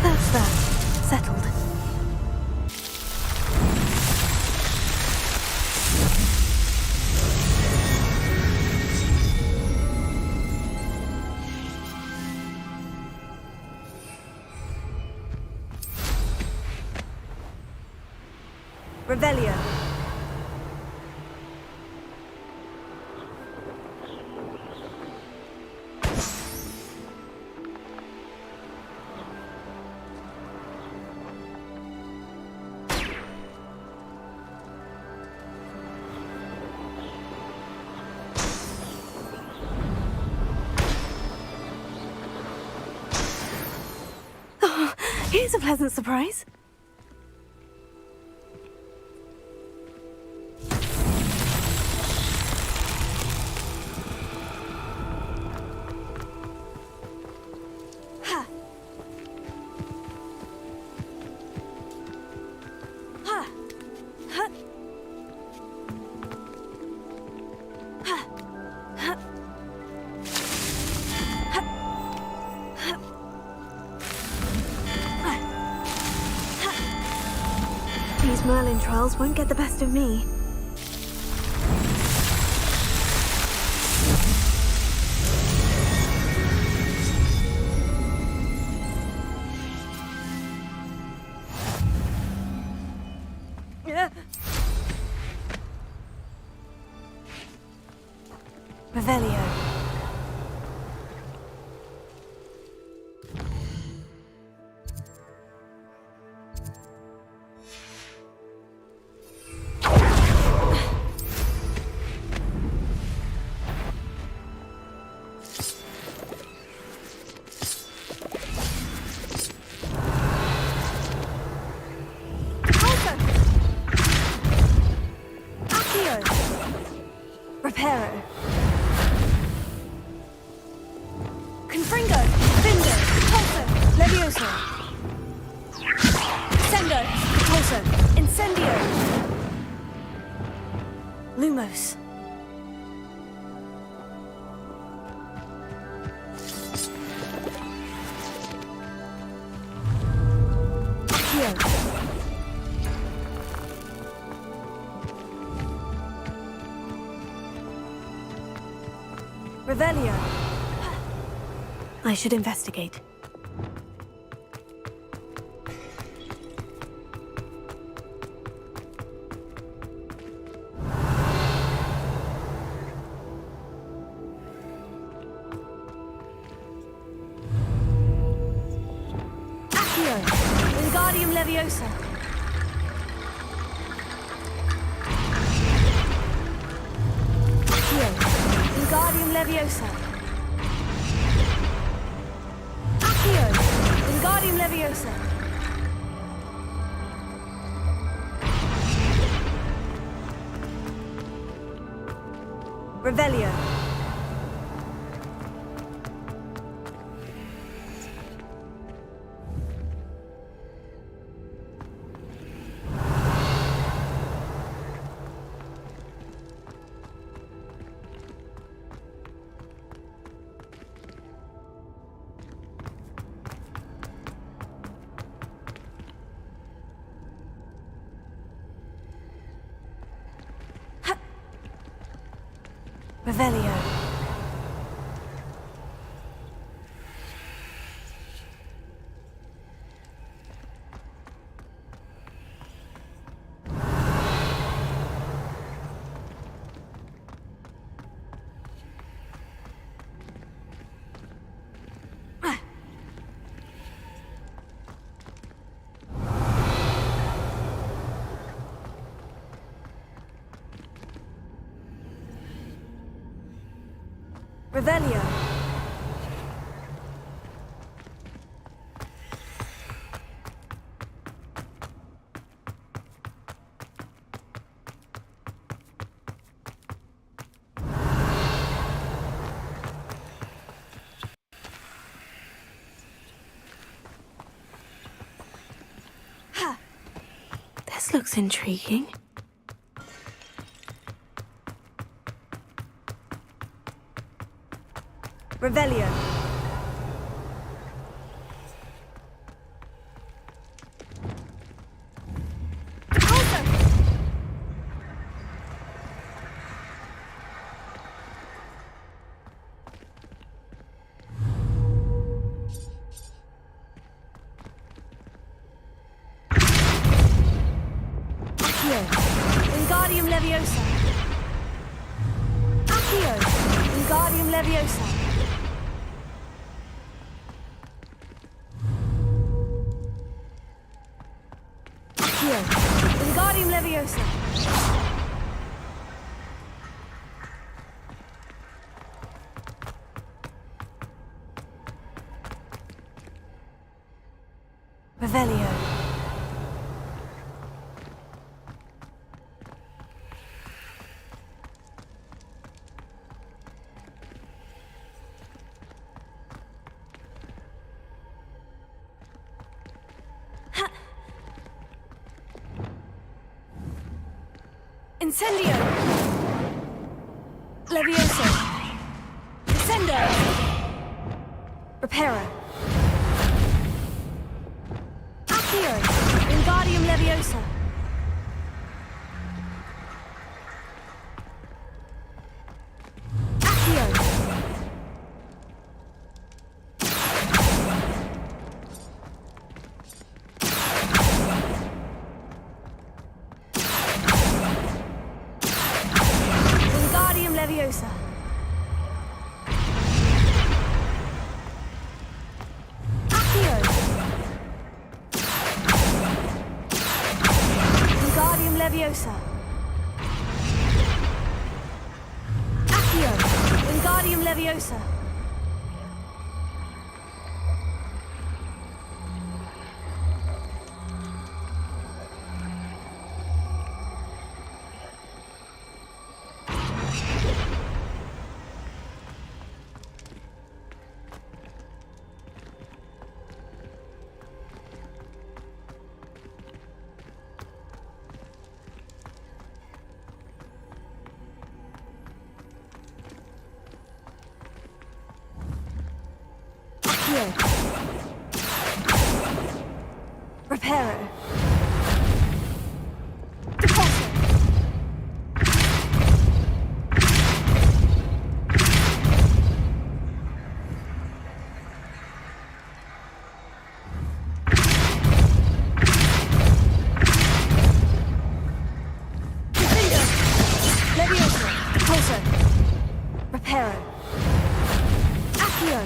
[SPEAKER 2] That's that. Settled.
[SPEAKER 4] Revelio.
[SPEAKER 2] Here's a pleasant surprise. These Merlin trials won't get the best of me. Revelio. Reparo. Confringo. Findo. Pulso. Levioso. Sendo. Pulso. Incendio. Lumos. Accio. Revelio. I should investigate. Accio. Wingardium Leviosa. Accio. Wingardium Leviosa. Accio. Wingardium Leviosa. Revelio. Revelio. Revelio. Ha. This looks intriguing. Revelio. Accio. Wingardium Leviosa. Accio. Wingardium Leviosa. Wingardium Leviosa. Revelio. Incendio! Levioso! Incendio! Reparo! Accio! Wingardium Leviosa! Accio! Wingardium Leviosa! Accio! Wingardium Leviosa! Accio! Wingardium Leviosa! Reparo. Deposit. Defender. Leviosa. Repulsor. Reparo. Accio.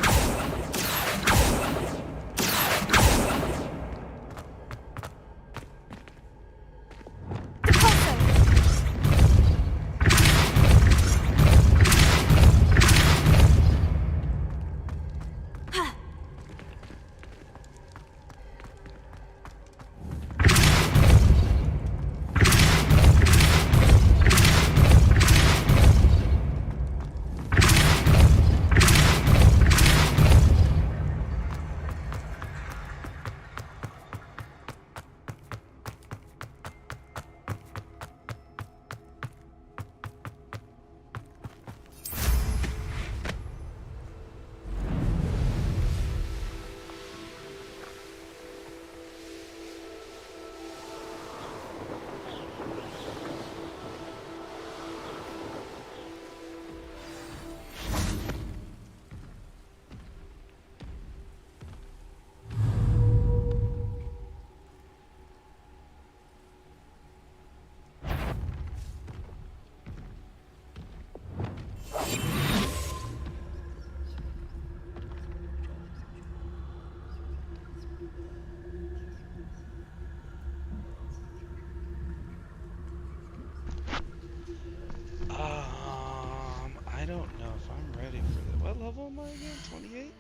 [SPEAKER 1] I don't know if I'm ready for that. What level am I again? 28?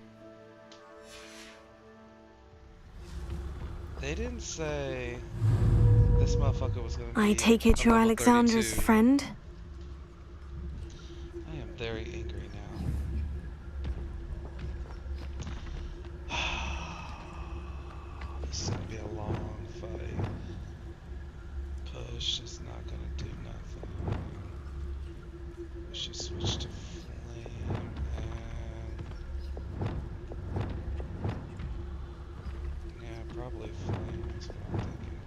[SPEAKER 1] They didn't say this motherfucker was gonna be
[SPEAKER 2] I take it
[SPEAKER 1] a
[SPEAKER 2] you're
[SPEAKER 1] level
[SPEAKER 2] Alexandra's
[SPEAKER 1] 32.
[SPEAKER 2] friend?
[SPEAKER 1] I am very angry now. This is gonna be a long fight. Push is not gonna do nothing. We should switch to flame and yeah, probably flame is what I'm thinking.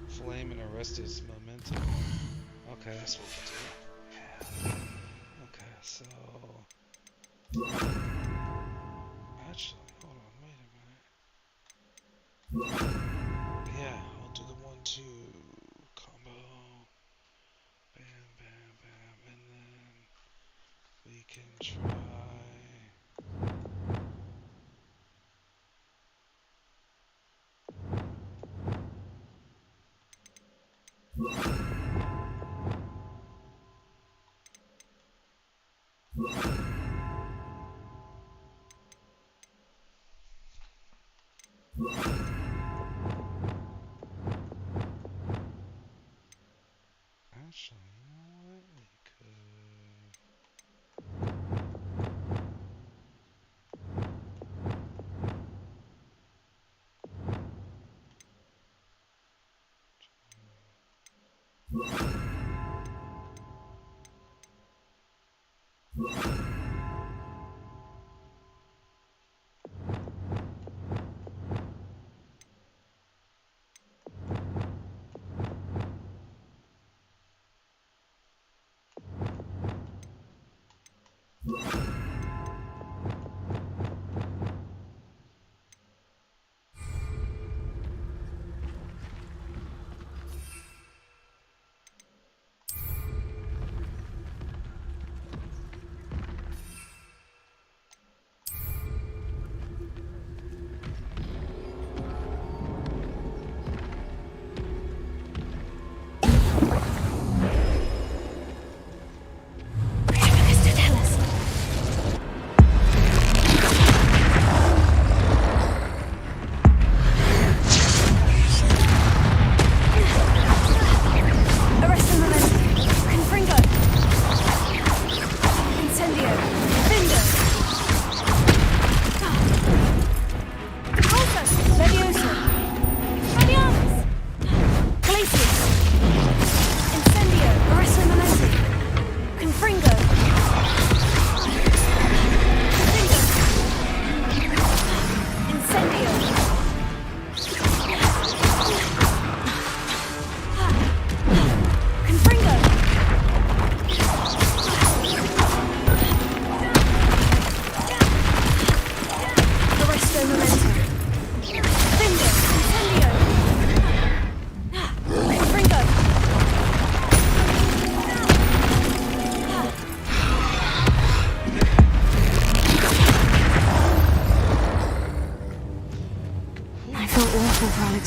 [SPEAKER 1] Flame and arrest his momentum. Okay, that's what we'll do. Okay, so actually, hold on, wait a minute. Yeah, I'll do the 1-2 combo. Bam, bam, bam, and then we can try.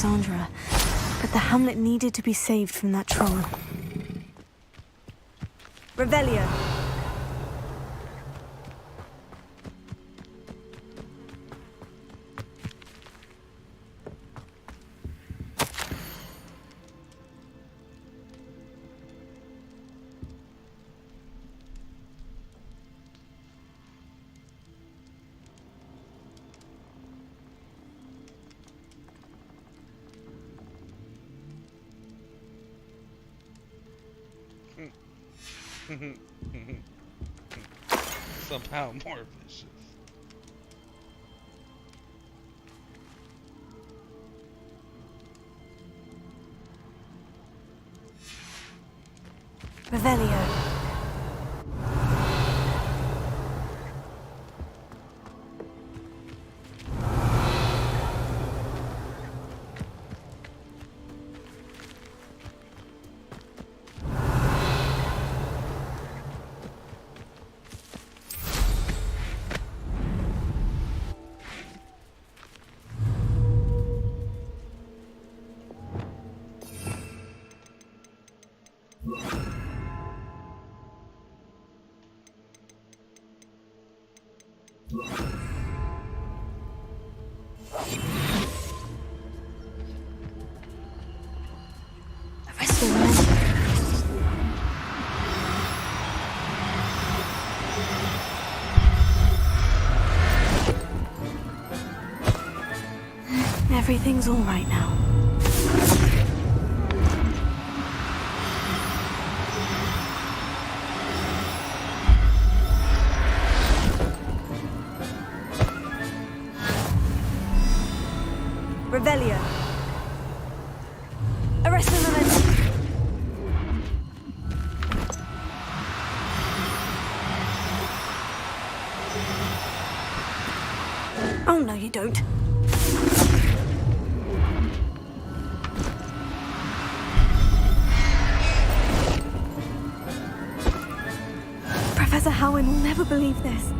[SPEAKER 2] Alexandra, but the hamlet needed to be saved from that troll.
[SPEAKER 4] Revelio.
[SPEAKER 1] Somehow more vicious.
[SPEAKER 2] Revelio. Everything's all right now.
[SPEAKER 4] Revelio. Arrest the momentum.
[SPEAKER 2] Oh, no, you don't. Professor Howin will never believe this.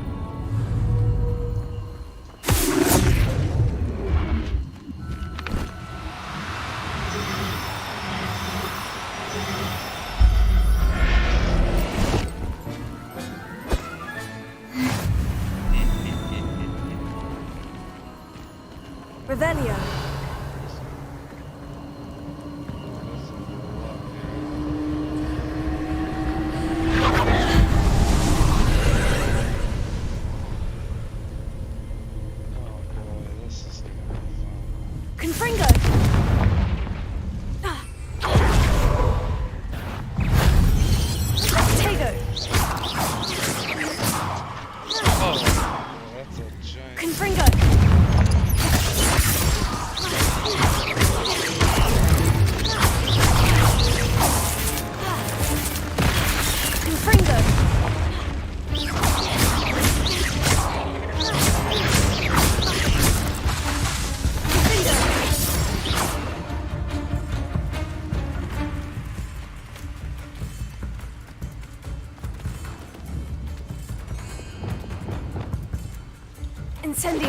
[SPEAKER 4] Revelio. Incendio.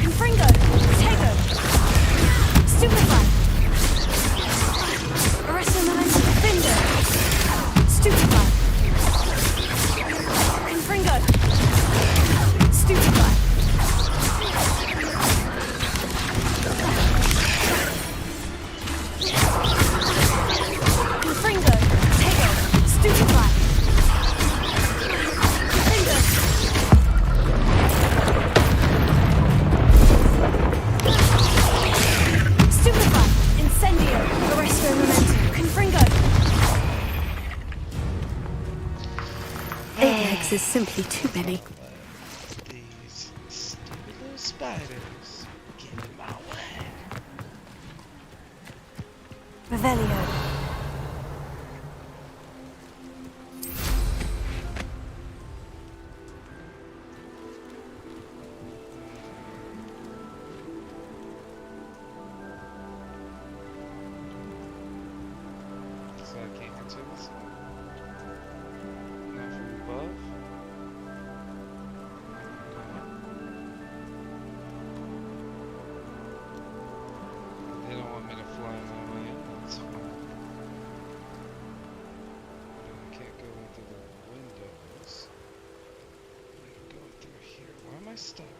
[SPEAKER 4] Confringo. Tego. Stupefy. Arresto Momentum. Finder. Stupefy. Confringo. Stupefy. Confringo. Tego. Stupefy. Finder. Stupefy. Incendio. Arresto Momentum. Confringo.
[SPEAKER 2] 8 eggs is simply too many.
[SPEAKER 1] These stupid little spiders get in my way.
[SPEAKER 2] Revelio.
[SPEAKER 1] So I can't answer this one. Not from above. They don't want me to fly my way in. That's fine. I can't go in through the windows. I can go through here. Why am I stuck?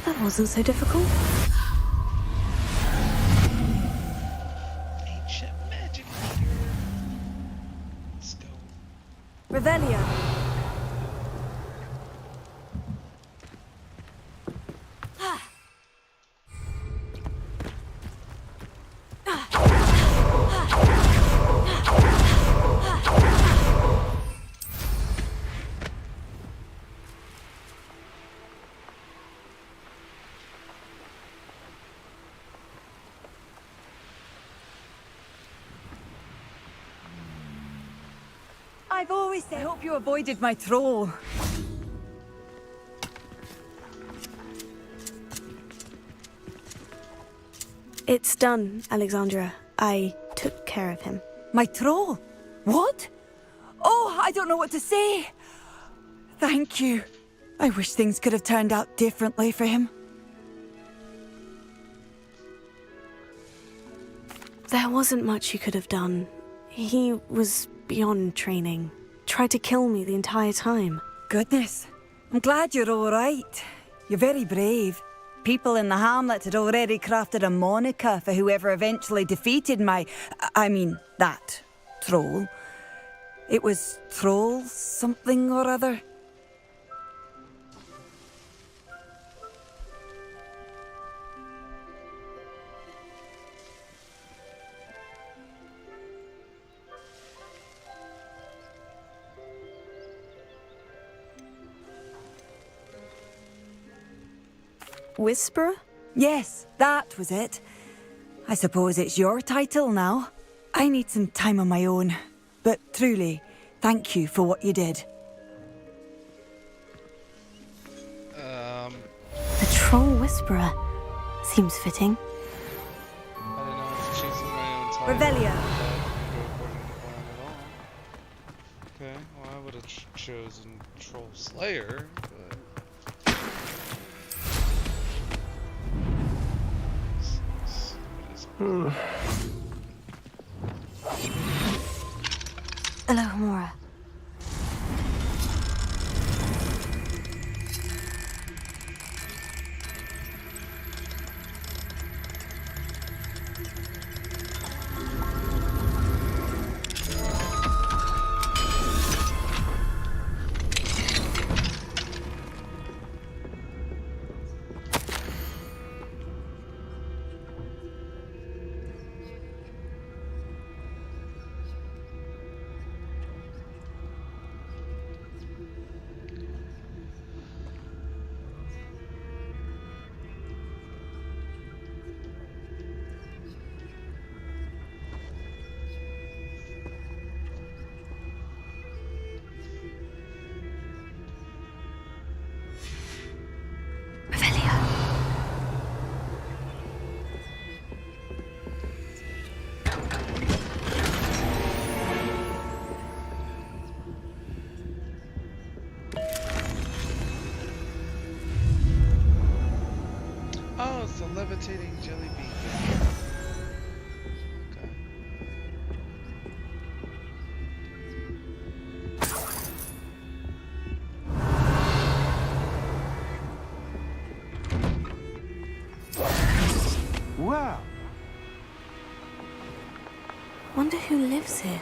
[SPEAKER 2] That wasn't so difficult.
[SPEAKER 1] Ancient magic meter. Let's go.
[SPEAKER 4] Revelio. I've always said I hope you avoided my troll.
[SPEAKER 2] It's done, Alexandra. I took care of him.
[SPEAKER 4] My troll? What? Oh, I don't know what to say. Thank you. I wish things could have turned out differently for him.
[SPEAKER 2] There wasn't much you could have done. He was beyond training. Tried to kill me the entire time.
[SPEAKER 4] Goodness. I'm glad you're all right. You're very brave. People in the hamlet had already crafted a moniker for whoever eventually defeated that troll. It was Troll something or other.
[SPEAKER 2] Whisperer?
[SPEAKER 4] Yes, that was it. I suppose it's your title now. I need some time on my own. But truly, thank you for what you did.
[SPEAKER 2] The Troll Whisperer. Seems fitting.
[SPEAKER 1] I don't know if choosing my own title.
[SPEAKER 4] Revelio.
[SPEAKER 1] Okay, well I would have chosen Troll Slayer, but...
[SPEAKER 2] Alohomora.
[SPEAKER 1] levitating jelly bean.
[SPEAKER 5] Wow.
[SPEAKER 2] Wonder who lives here.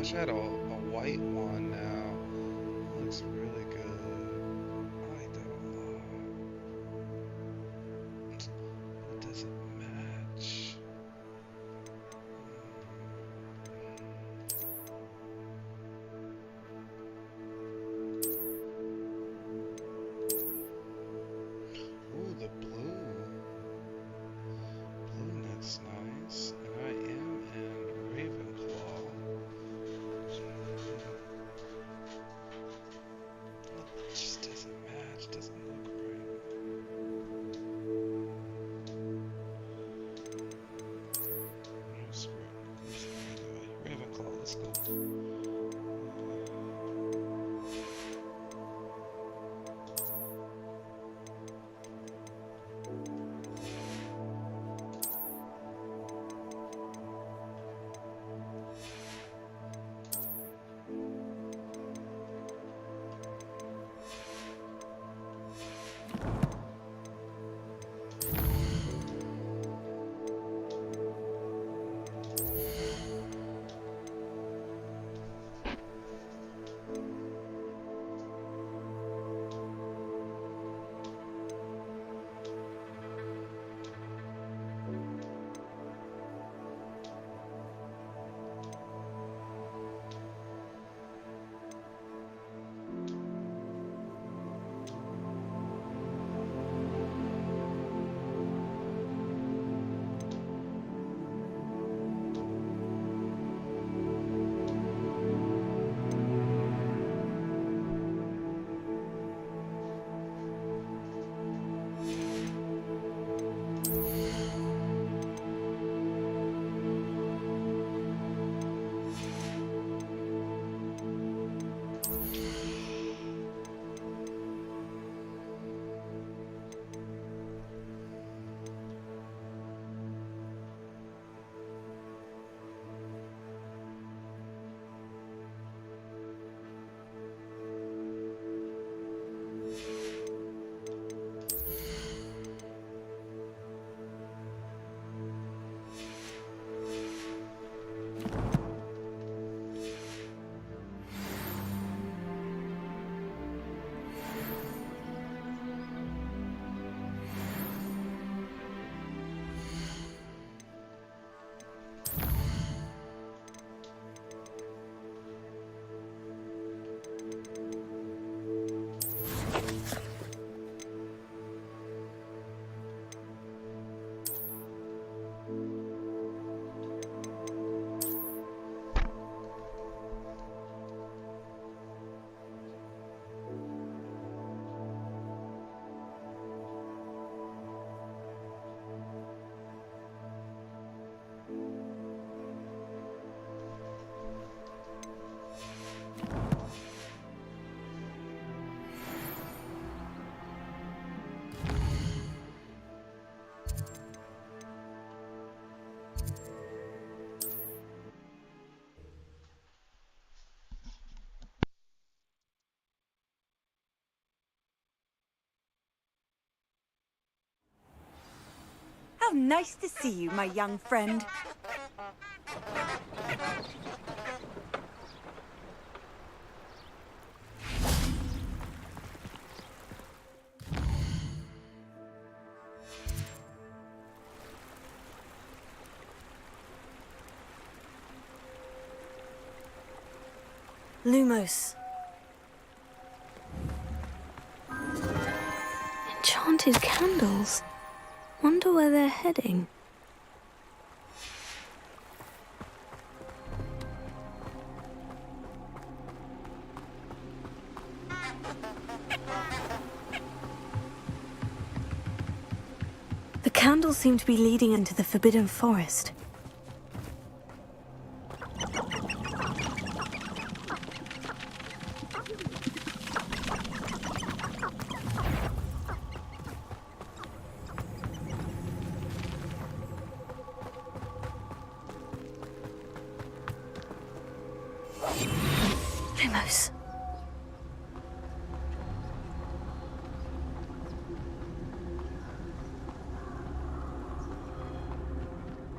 [SPEAKER 1] wish I had a white one now. It looks really good. I like that a lot. It doesn't match. Ooh, the blue. Blue neck's nice. And I am in Ravenclaw.
[SPEAKER 4] nice to see you, my young friend.
[SPEAKER 2] Lumos. Enchanted candles. Wonder where they're heading. The candles seem to be leading into the Forbidden Forest. Lumos.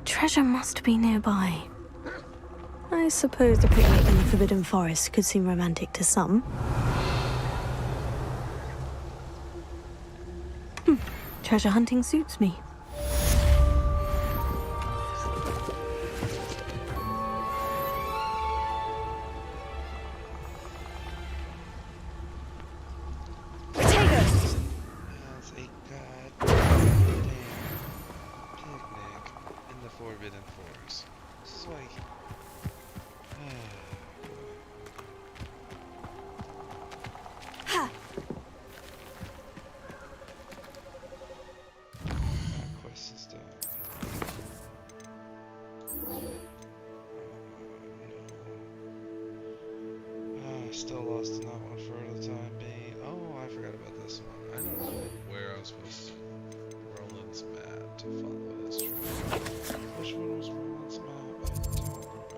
[SPEAKER 2] Treasure must be nearby. I suppose the picnic in the Forbidden Forest could seem romantic to some. Treasure hunting suits me.
[SPEAKER 1] As a goddamn picnic in the Forbidden Forest. This is like... That quest is done. No. Still lost in that one for the time being. Oh, I forgot about this one. I don't know where I was supposed to Roland's map to follow this trail. Which one was Roland's map? I don't remember.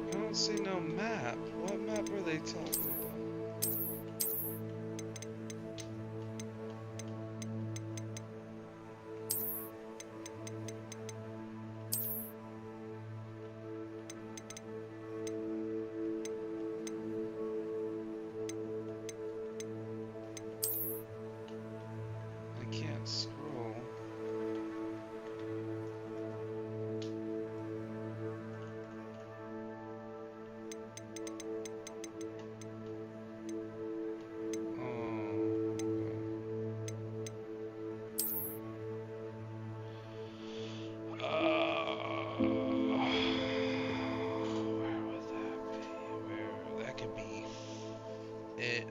[SPEAKER 1] I don't see no map. What map are they talking about? I can't scroll.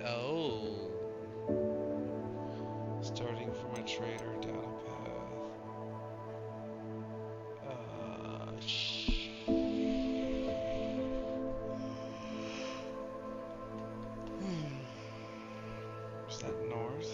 [SPEAKER 1] Oh. Starting from a trader down a path. Is that north?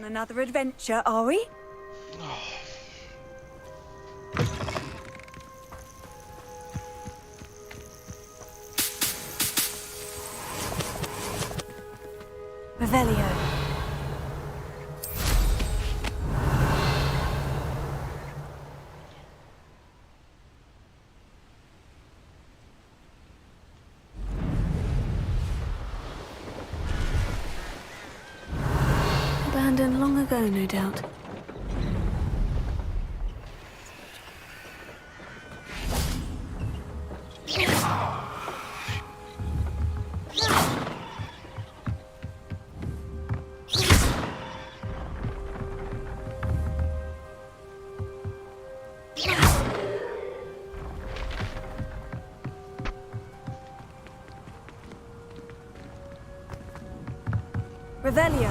[SPEAKER 4] On another adventure, are we?
[SPEAKER 2] Revelio. Abandoned long ago, no doubt.
[SPEAKER 4] Revelio.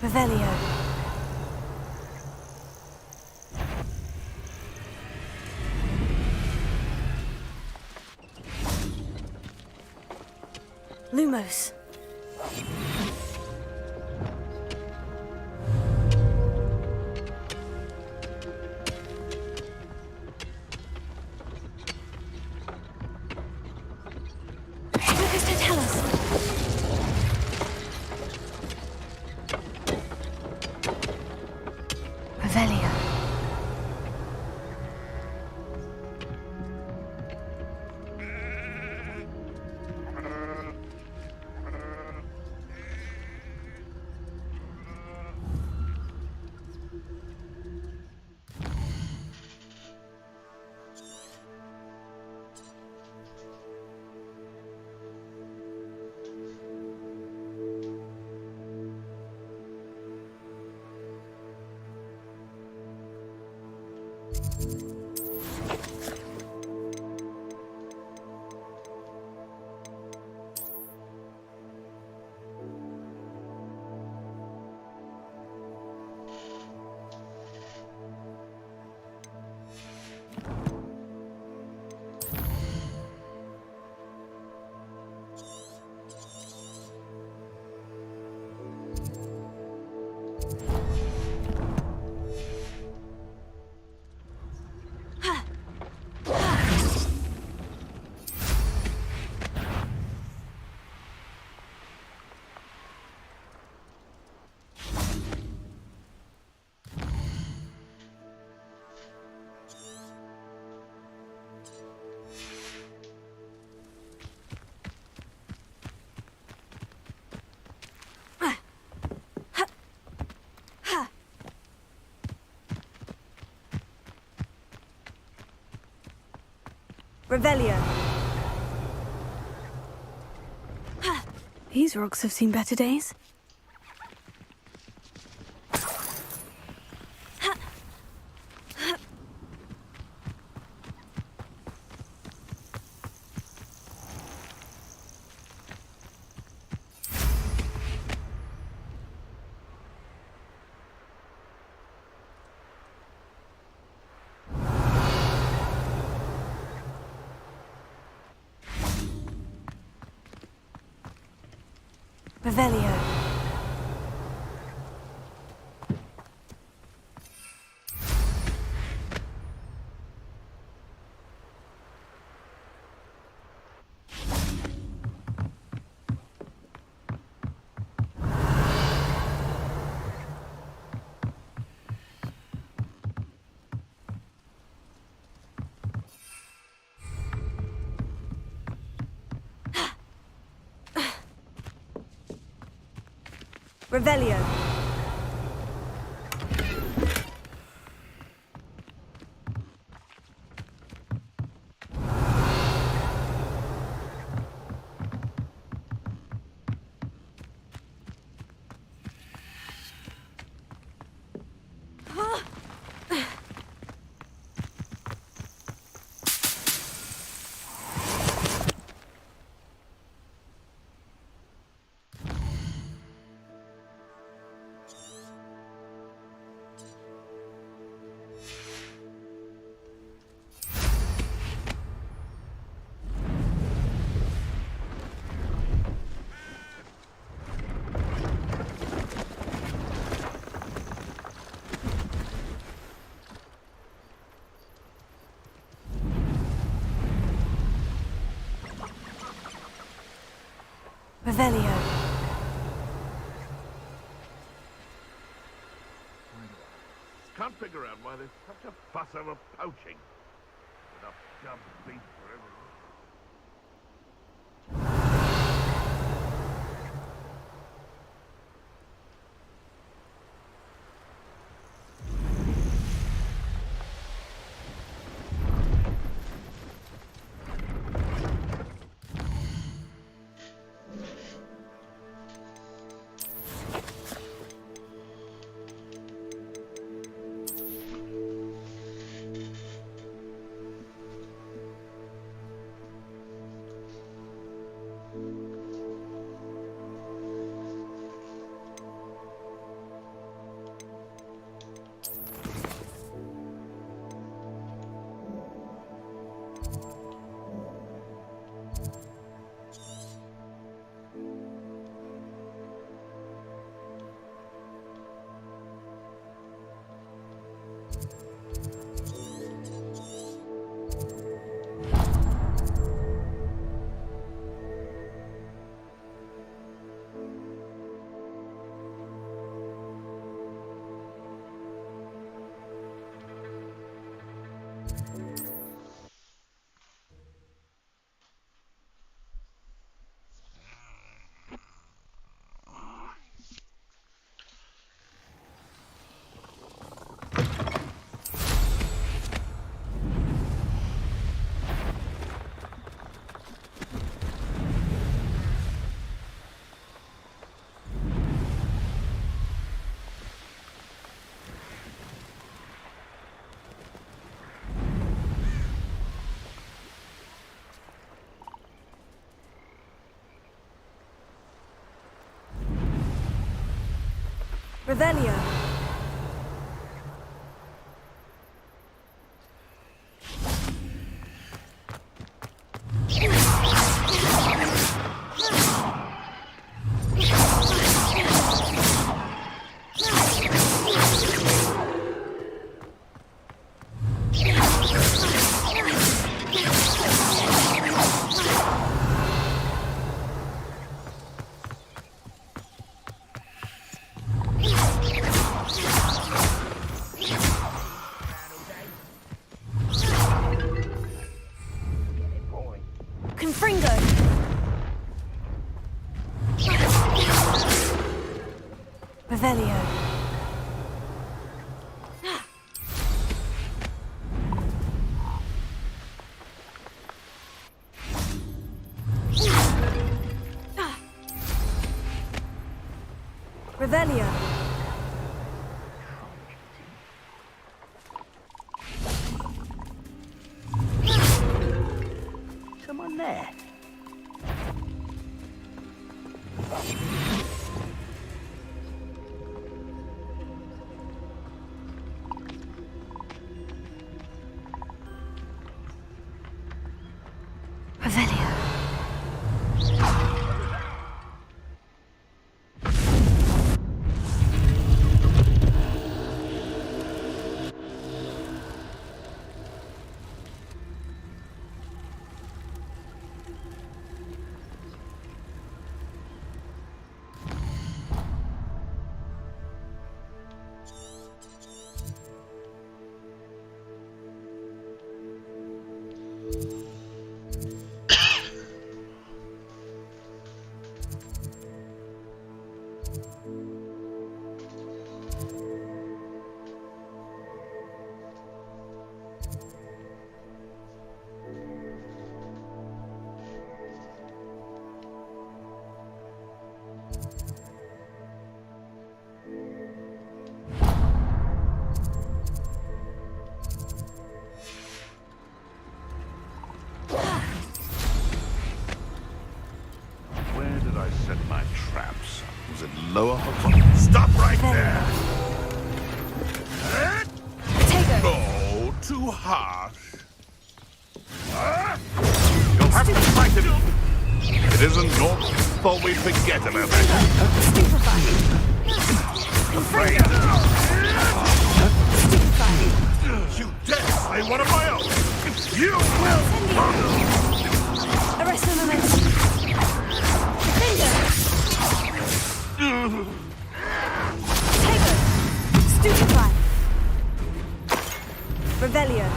[SPEAKER 2] Revelio. Lumos. What does it tell us? Revelio.
[SPEAKER 4] Revelio.
[SPEAKER 2] These rocks have seen better days. Revelio.
[SPEAKER 4] Revelio. Revelio.
[SPEAKER 15] Can't figure out why there's such a fuss over poaching. Enough dumb beef for everyone.
[SPEAKER 4] Revelio. Revelio. Revelio.
[SPEAKER 12] Someone there.
[SPEAKER 2] Revelio.
[SPEAKER 15] lower Stop right there! No, too harsh. You'll have to fight him. It isn't normal, but we forget about it. Afraid. You dare slay one of my own! You will!
[SPEAKER 2] Arrest the momentum. Stupefy. Rebellion.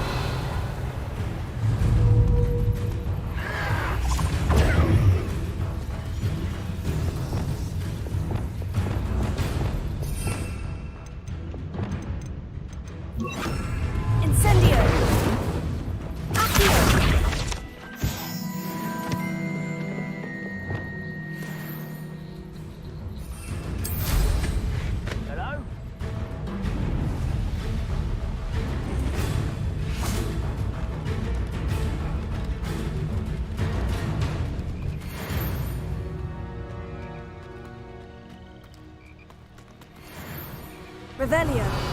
[SPEAKER 2] Incendio. Accio.
[SPEAKER 12] Hello?
[SPEAKER 2] Revelio.